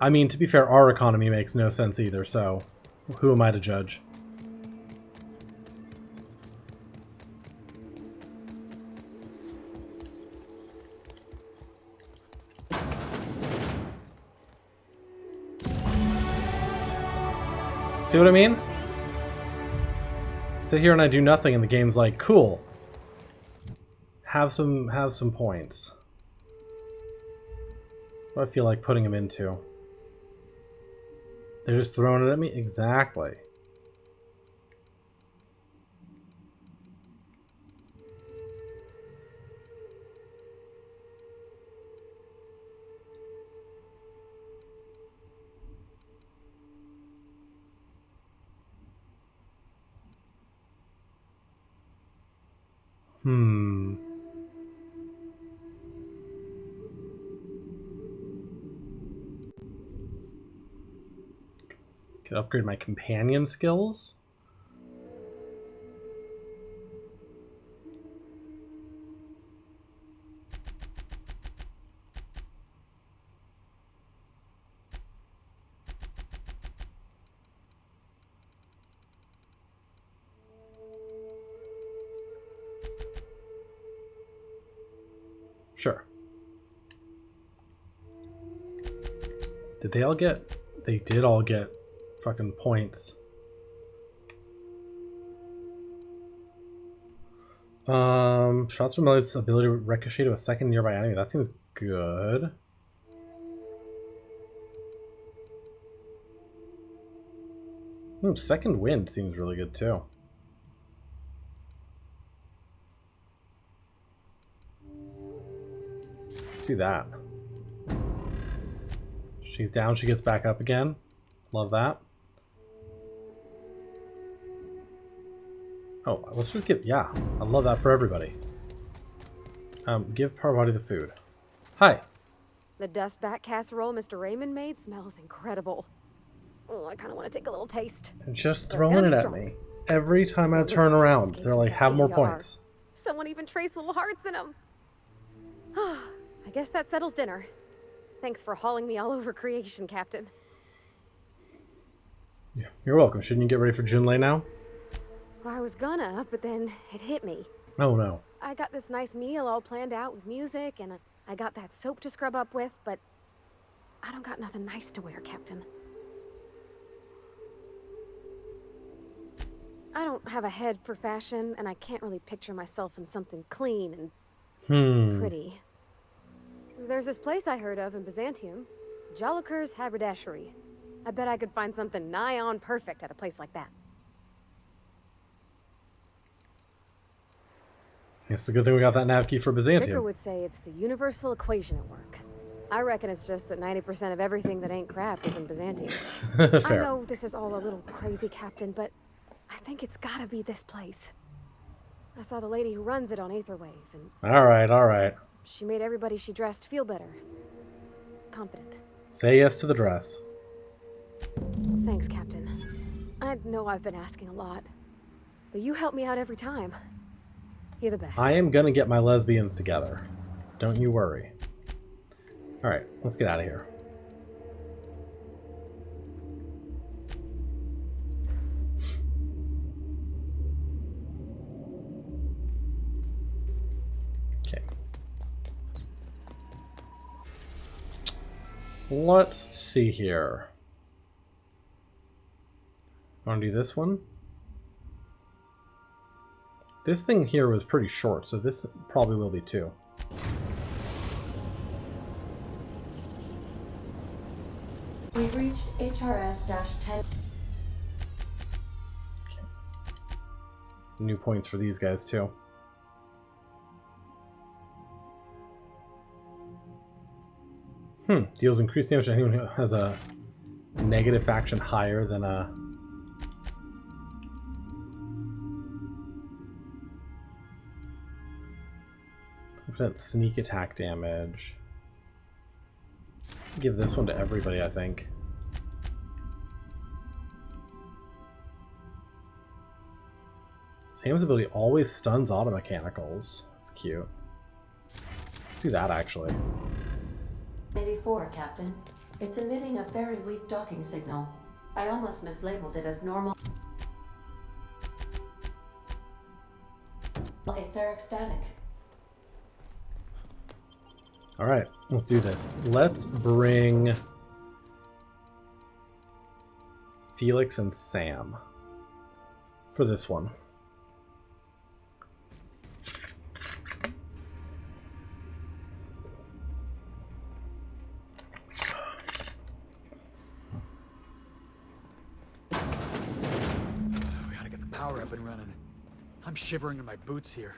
I mean, to be fair, our economy makes no sense either, so who am I to judge? See what I mean? Sit here and I do nothing and the game's like, cool. have some points. What do I feel like putting them into? They're just throwing it at me? Exactly. Could upgrade my companion skills. Sure. Did they all get... They did all get fucking points. Shots from Melee's ability to ricochet to a second nearby enemy. That seems good. Second wind seems really good too. Let's do that. She's down, she gets back up again. Love that. Oh, let's just give... Yeah, I love that for everybody. Give Parvati the food. Hi. The dust bat casserole Mr. Raymond made smells incredible. Oh, I kind of want to take a little taste. And just throwing it at me. Every time I turn around, they're like, have more points. Someone even traced little hearts in them. I guess that settles dinner. Thanks for hauling me all over creation, Captain. Yeah, you're welcome. Shouldn't you get ready for Junlei now? Well, I was gonna, but then it hit me. Oh no. I got this nice meal all planned out with music, and I got that soap to scrub up with, but I don't got nothing nice to wear, Captain. I don't have a head for fashion, and I can't really picture myself in something clean and pretty. There's this place I heard of in Byzantium, Jolicoeur's Haberdashery. I bet I could find something nigh on perfect at a place like that. It's a good thing we got that nav key for Byzantium. Vicar would say it's the universal equation at work. I reckon it's just that 90% of everything that ain't crap is in Byzantium. I know this is all a little crazy, Captain, but I think it's gotta be this place. I saw the lady who runs it on Aetherwave, and... Alright. She made everybody she dressed feel better. Confident. Say yes to the dress. Thanks, Captain. I know I've been asking a lot, but you help me out every time. You're the best. I am gonna get my lesbians together. Don't you worry. Alright, let's get out of here. Okay. Let's see here. Want to do this one? This thing here was pretty short, so this probably will be too. We've reached HRS-10. New points for these guys too. Deals increased damage to anyone who has a negative faction higher than a... sneak attack damage. Give this one to everybody, I think. Sam's ability always stuns auto mechanicals. That's cute. Let's do that actually. 84, Captain. It's emitting a very weak docking signal. I almost mislabeled it as normal. Etheric static. Alright, let's do this. Let's bring Felix and Sam for this one. up and running. I'm shivering in my boots here.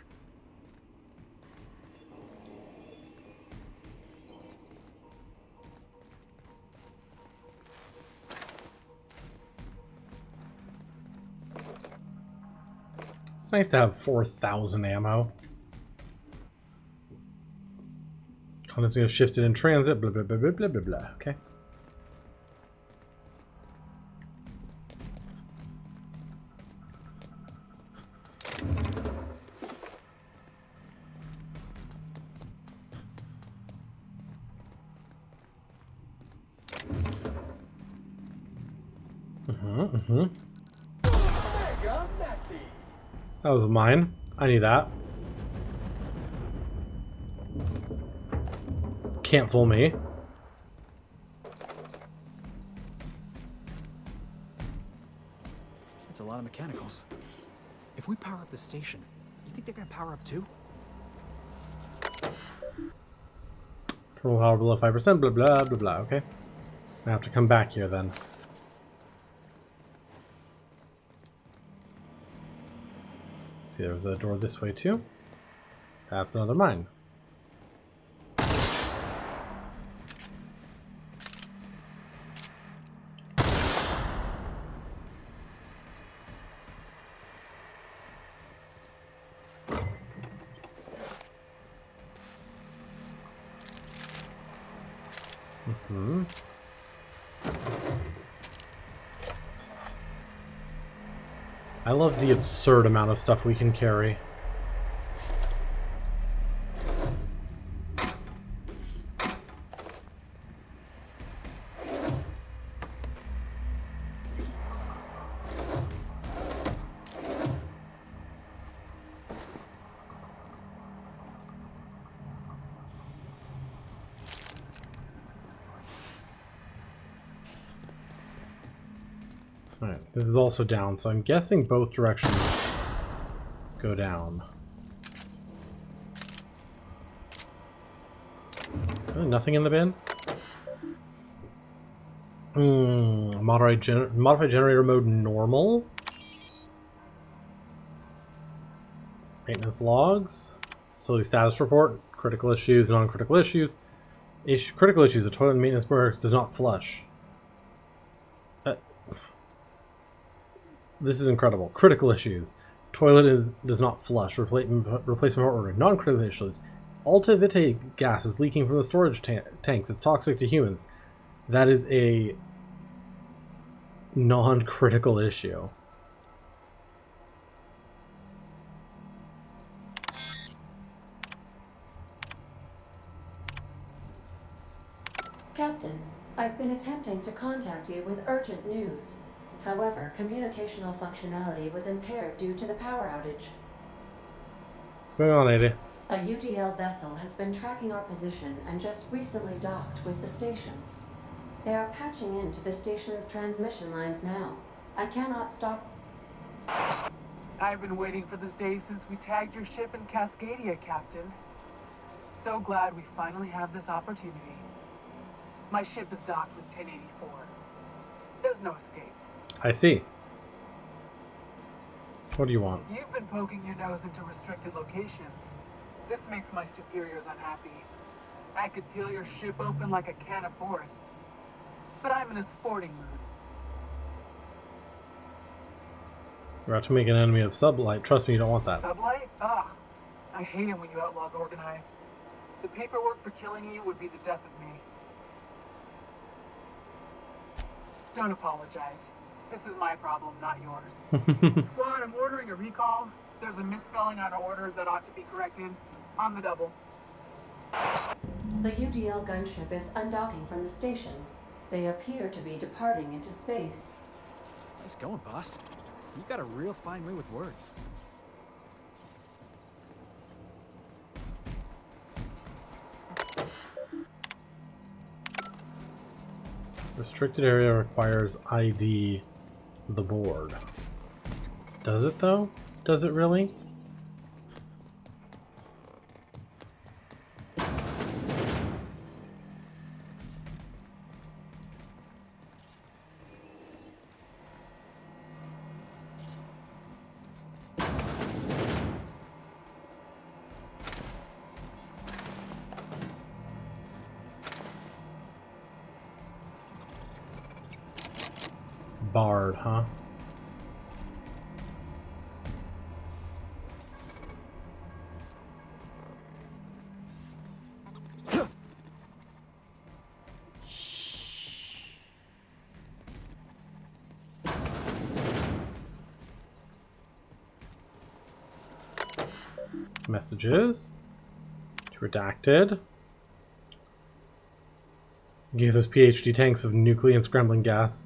It's nice to have 4,000 ammo. Condoms gonna shift it in transit, blah blah blah blah blah blah blah. Okay. That was mine. I knew that. Can't fool me. It's a lot of mechanicals. If we power up the station, you think they're gonna power up too? Terminal power below 5%, blah blah blah blah. Okay. I have to come back here then. See, there's a door this way too. That's another mine. I love the absurd amount of stuff we can carry. Alright, this is also down, so I'm guessing both directions go down. Really nothing in the bin? Modify generator mode normal? Maintenance logs? Facility status report? Critical issues, non-critical issues. Critical issues, the toilet maintenance works does not flush. This is incredible. Critical issues. Toilet does not flush. Replacement order. Non-critical issues. Alta Vitae gas is leaking from the storage tanks. It's toxic to humans. That is a non-critical issue. Captain, I've been attempting to contact you with urgent news. However, communicational functionality was impaired due to the power outage. What's going on, Ada? A UDL vessel has been tracking our position and just recently docked with the station. They are patching into the station's transmission lines now. I cannot stop. I've been waiting for this day since we tagged your ship in Cascadia, Captain. So glad we finally have this opportunity. My ship is docked with 1084. There's no escape. I see. What do you want? You've been poking your nose into restricted locations. This makes my superiors unhappy. I could peel your ship open like a can of Forest. But I'm in a sporting mood. We're about to make an enemy of Sublight. Trust me, you don't want that. Sublight? Ugh. I hate it when you outlaws organize. The paperwork for killing you would be the death of me. Don't apologize. This is my problem, not yours. Squad, I'm ordering a recall. There's a misspelling on orders that ought to be corrected. On the double. The UDL gunship is undocking from the station. They appear to be departing into space. Nice going, boss. You got a real fine way with words. Restricted area requires ID the board. Does it though? Does it really? barred, huh? Messages. Redacted. Gave those PhD tanks of nuclear and scrambling gas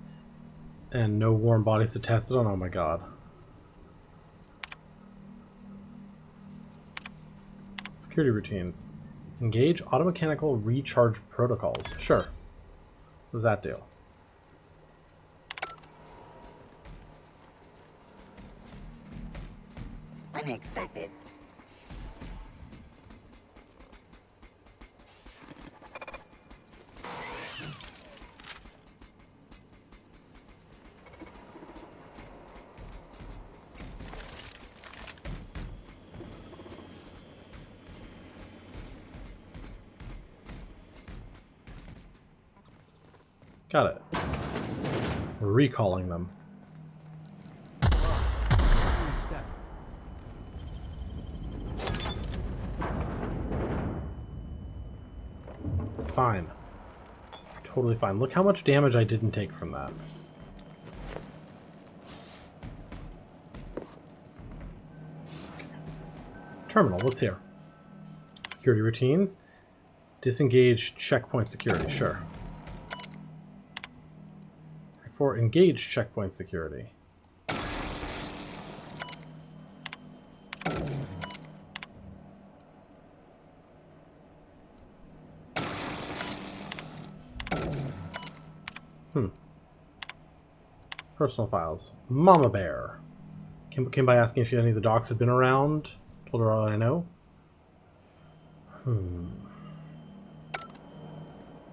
and no warm bodies to test it on. Oh my god. Security routines. Engage automechanical recharge protocols. Sure. What does that do? Unexpected. Got it. We're recalling them. It's fine. Totally fine. Look how much damage I didn't take from that. Okay. Terminal, let's hear. Security routines. Disengage checkpoint security, sure. For engage checkpoint security. Personal files. Mama Bear. Came by asking if any of the docs had been around. Told her all I know.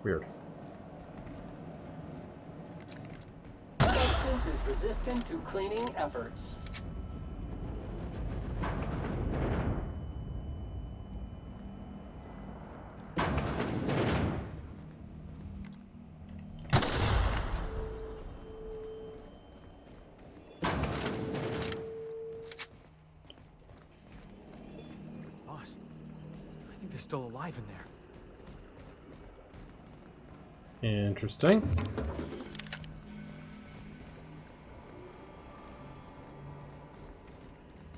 Weird. Substance is resistant to cleaning efforts. Boss, I think they're still alive in there. Interesting.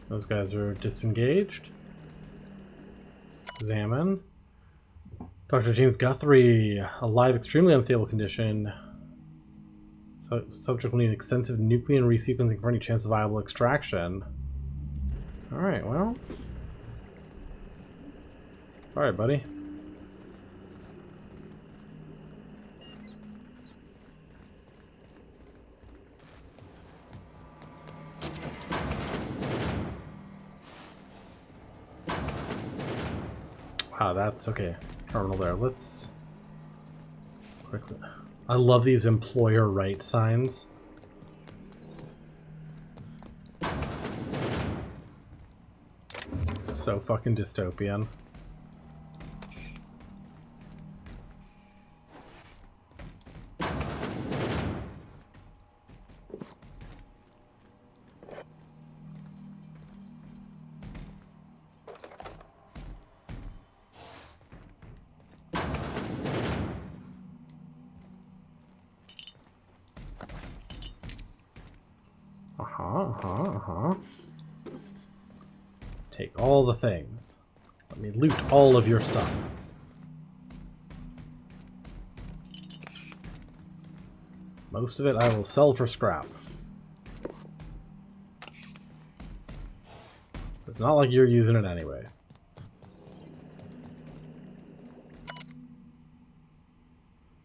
Those guys are disengaged. Examine. Dr. James Guthrie, alive, extremely unstable condition. Subject will need extensive nuclear resequencing for any chance of viable extraction. Alright, well. Alright, buddy. Wow, that's okay. Terminal there. Let's quickly. I love these employer right signs. So fucking dystopian. Take all the things. Let me loot all of your stuff. Most of it I will sell for scrap. It's not like you're using it anyway.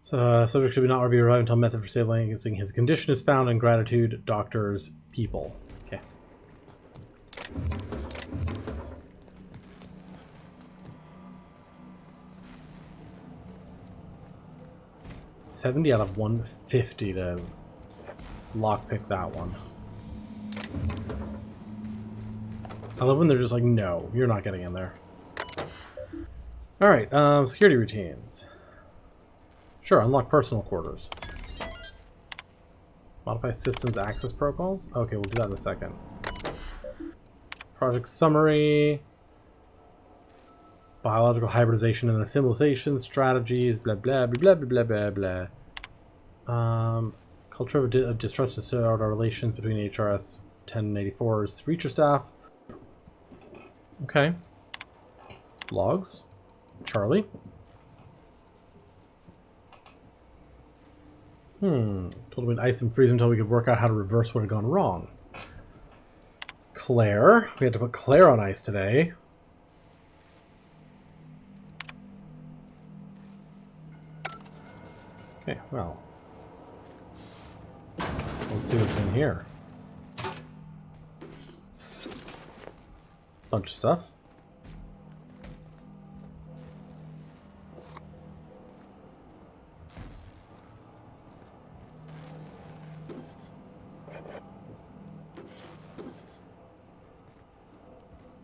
So, subject should not be revived until method for stabilizing his condition is found and gratitude, doctors, people. Okay. $70 out of 150 to lockpick that one. I love when they're just like, no, you're not getting in there. Alright, security routines. Sure, unlock personal quarters. Modify systems access protocols? Okay, we'll do that in a second. Project summary. Biological hybridization and assimilation strategies, blah blah blah blah blah blah blah. Culture of distrust to sort our relations between HRS 1084's Reacher staff. Okay. Logs. Charlie. Told him to ice and freeze until we could work out how to reverse what had gone wrong. Claire. We had to put Claire on ice today. Okay, well. Let's see what's in here. Bunch of stuff.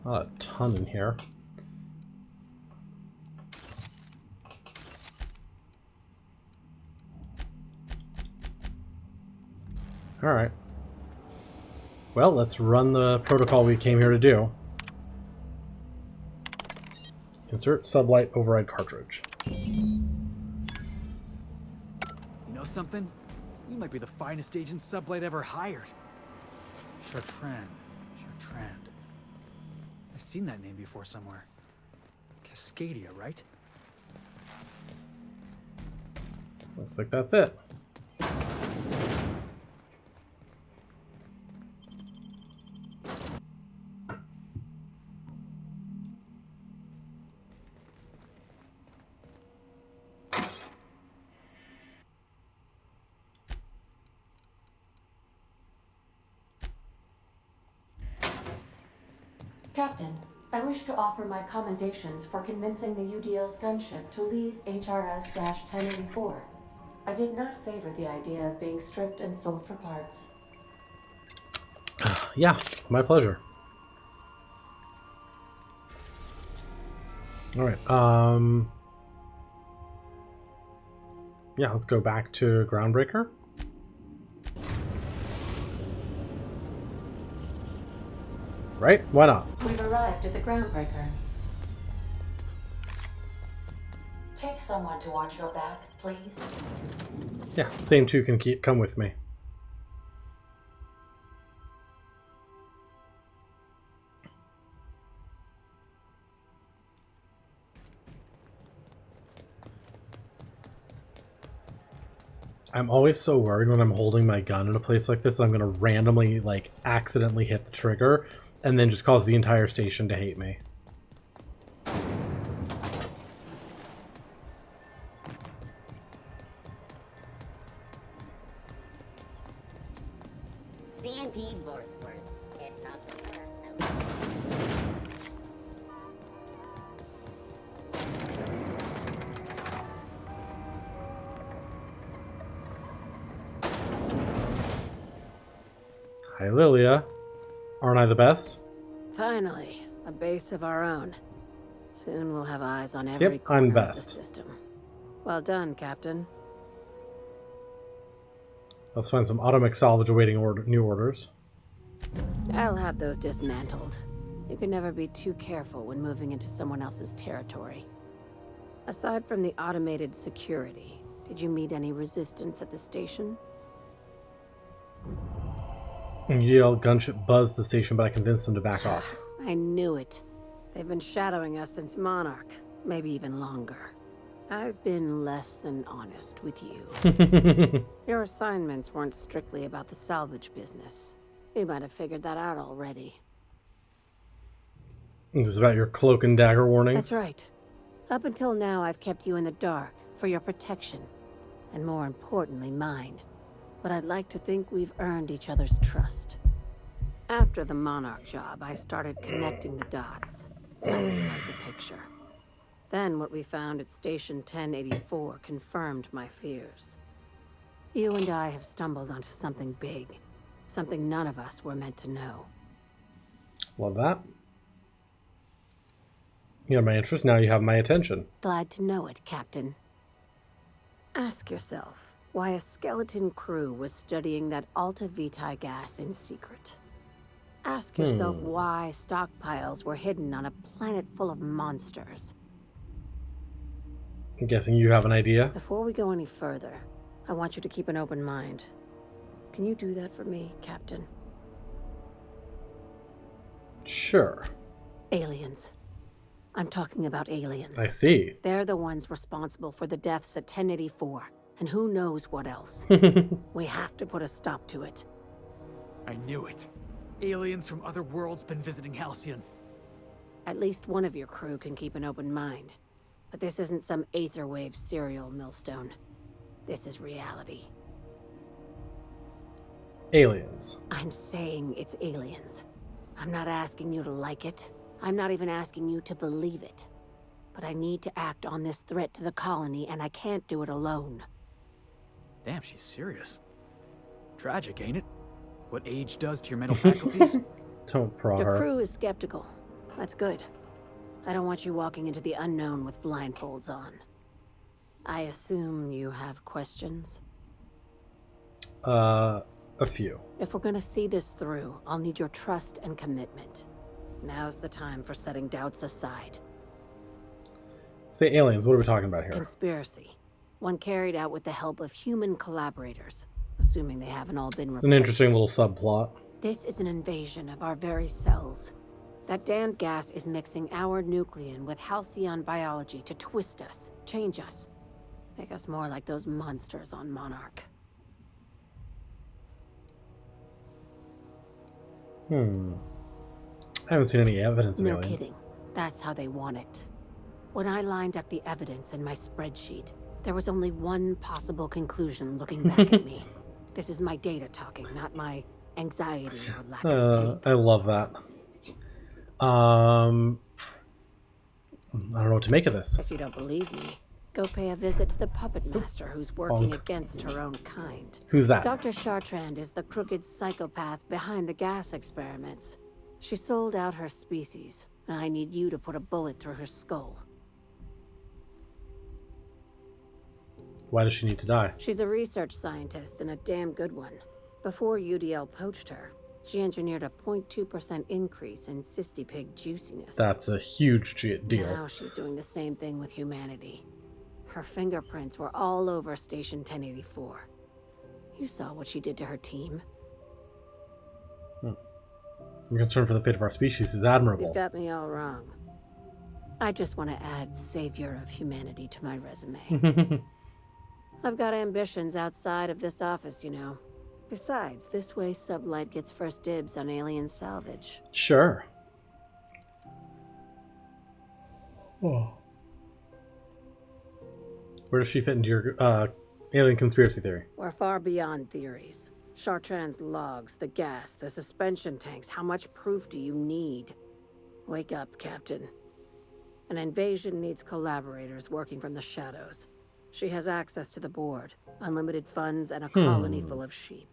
Not a ton in here. Alright. Well, let's run the protocol we came here to do. Insert sublight override cartridge. You know something? You might be the finest agent Sublight ever hired. Chartrand. I've seen that name before somewhere. Cascadia, right? Looks like that's it. Captain, I wish to offer my commendations for convincing the UDL's gunship to leave HRS-1084. I did not favor the idea of being stripped and sold for parts. Yeah, my pleasure. Alright, yeah, let's go back to Groundbreaker. Right? Why not? We've arrived at the Groundbreaker. Take someone to watch your back, please. Yeah, same two can come with me. I'm always so worried when I'm holding my gun in a place like this, I'm going to randomly, like, accidentally hit the trigger and then just cause the entire station to hate me. CNP Borsworth. It's not the first. Hi, Lilia. Aren't I the best? Finally, a base of our own. Soon we'll have eyes on every Yep, I'm corner of the best. system. Well done, Captain. Let's find some automatic salvage awaiting new orders. I'll have those dismantled. You can never be too careful when moving into someone else's territory. Aside from the automated security, did you meet any resistance at the station? UDL gunship buzzed the station, but I convinced them to back off. I knew it. They've been shadowing us since Monarch, maybe even longer. I've been less than honest with you. Your assignments weren't strictly about the salvage business. You might have figured that out already. This is about your cloak and dagger warnings? That's right. Up until now, I've kept you in the dark for your protection. And more importantly, mine. But I'd like to think we've earned each other's trust. After the Monarch job, I started connecting the dots. I didn't like the picture. Then what we found at Station 1084 confirmed my fears. You and I have stumbled onto something big. Something none of us were meant to know. Love that. You have my interest, now you have my attention. Glad to know it, Captain. Ask yourself, Why a skeleton crew was studying that Alta Vitae gas in secret. Ask yourself why stockpiles were hidden on a planet full of monsters. I'm guessing you have an idea? Before we go any further, I want you to keep an open mind. Can you do that for me, Captain? Sure. Aliens. I'm talking about aliens. I see. They're the ones responsible for the deaths at 1084, and who knows what else. We have to put a stop to it. I knew it. Aliens from other worlds been visiting Halcyon. At least one of your crew can keep an open mind. But this isn't some Aetherwave serial, Millstone. This is reality. Aliens. I'm saying it's aliens. I'm not asking you to like it. I'm not even asking you to believe it. But I need to act on this threat to the colony, and I can't do it alone. Damn, she's serious. Tragic, ain't it? What age does to your mental faculties? Don't prod her. Your crew is skeptical. That's good. I don't want you walking into the unknown with blindfolds on. I assume you have questions? A few. If we're gonna see this through, I'll need your trust and commitment. Now's the time for setting doubts aside. Say aliens, what are we talking about here? Conspiracy. One carried out with the help of human collaborators, assuming they haven't all been replaced. It's an interesting little subplot. This is an invasion of our very cells. That damned gas is mixing our nucleon with halcyon biology to twist us, change us, make us more like those monsters on Monarch. I haven't seen any evidence of aliens. No kidding. That's how they want it. When I lined up the evidence in my spreadsheet, there was only one possible conclusion looking back at me. This is my data talking, not my anxiety or lack of sleep. I love that. I don't know what to make of this. If you don't believe me, go pay a visit to the puppet master who's working against her own kind. Who's that? Dr. Chartrand is the crooked psychopath behind the gas experiments. She sold out her species, and I need you to put a bullet through her skull. Why does she need to die? She's a research scientist and a damn good one. Before UDL poached her, she engineered a 0.2% increase in cystipig juiciness. That's a huge deal. Now she's doing the same thing with humanity. Her fingerprints were all over Station 1084. You saw what she did to her team. Your concern for the fate of our species is admirable. You've got me all wrong. I just want to add Savior of Humanity to my resume. I've got ambitions outside of this office, you know. Besides, this way Sublight gets first dibs on alien salvage. Sure. Oh. Where does she fit into your alien conspiracy theory? We're far beyond theories. Chartrand's logs, the gas, the suspension tanks. How much proof do you need? Wake up, Captain. An invasion needs collaborators working from the shadows. She has access to the board, unlimited funds, and a colony full of sheep.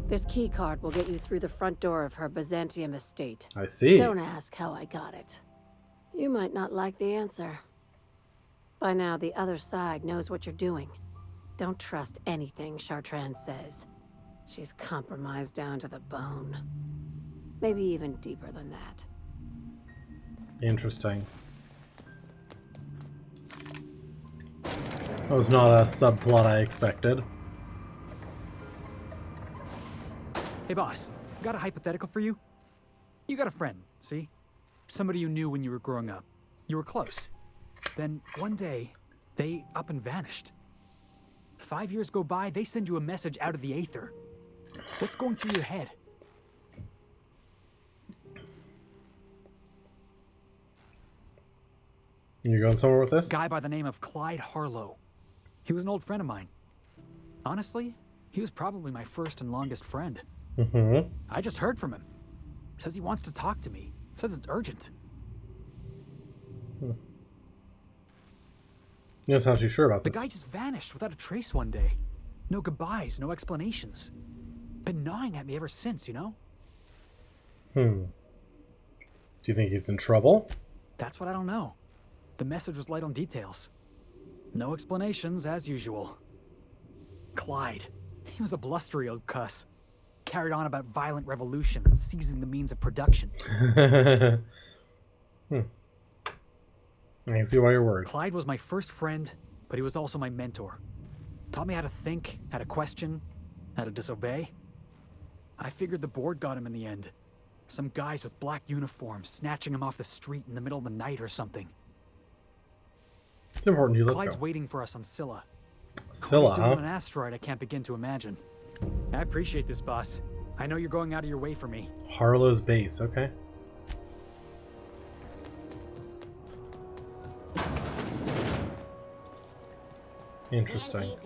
This key card will get you through the front door of her Byzantium estate. I see. Don't ask how I got it. You might not like the answer. By now, the other side knows what you're doing. Don't trust anything Chartrand says. She's compromised down to the bone. Maybe even deeper than that. Interesting. That was not a subplot I expected. Hey boss, got a hypothetical for you? You got a friend, see? Somebody you knew when you were growing up. You were close. Then one day, they up and vanished. 5 years go by, they send you a message out of the aether. What's going through your head? You going somewhere with this? Guy by the name of Clyde Harlow. He was an old friend of mine. Honestly, he was probably my first and longest friend. I just heard from him. Says he wants to talk to me. Says it's urgent. You're not too sure about The this. guy just vanished without a trace one day. No goodbyes, no explanations. Been gnawing at me ever since, you know? Do you think he's in trouble? That's what I don't know. The message was light on details. No explanations, as usual. Clyde. He was a blustery old cuss. Carried on about violent revolution and seizing the means of production. I can see why you're worried. Clyde was my first friend, but he was also my mentor. Taught me how to think, how to question, how to disobey. I figured the board got him in the end. Some guys with black uniforms snatching him off the street in the middle of the night or something. It's important, dude. Let's Clyde's go. waiting for us on Scylla. Scylla, He's doing huh? an asteroid I can't begin to imagine. I appreciate this, boss. I know you're going out of your way for me. Harlow's base, okay. Interesting.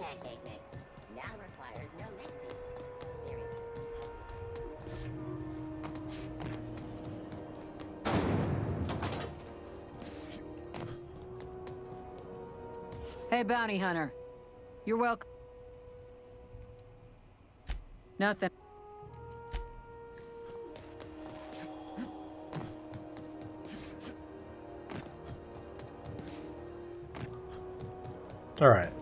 Hey, bounty hunter. You're welcome. Nothing. Alright.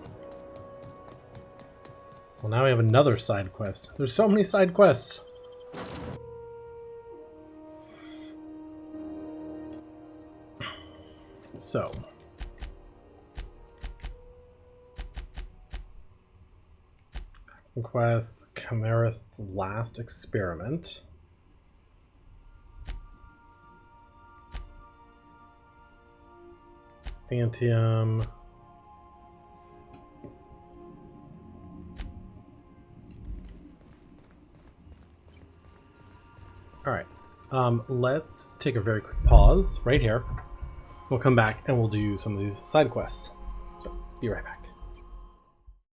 Well, now we have another side quest. There's so many side quests. So. Quest, Chimerist's last experiment. Santium. Alright. Let's take a very quick pause right here. We'll come back and we'll do some of these side quests. So, be right back.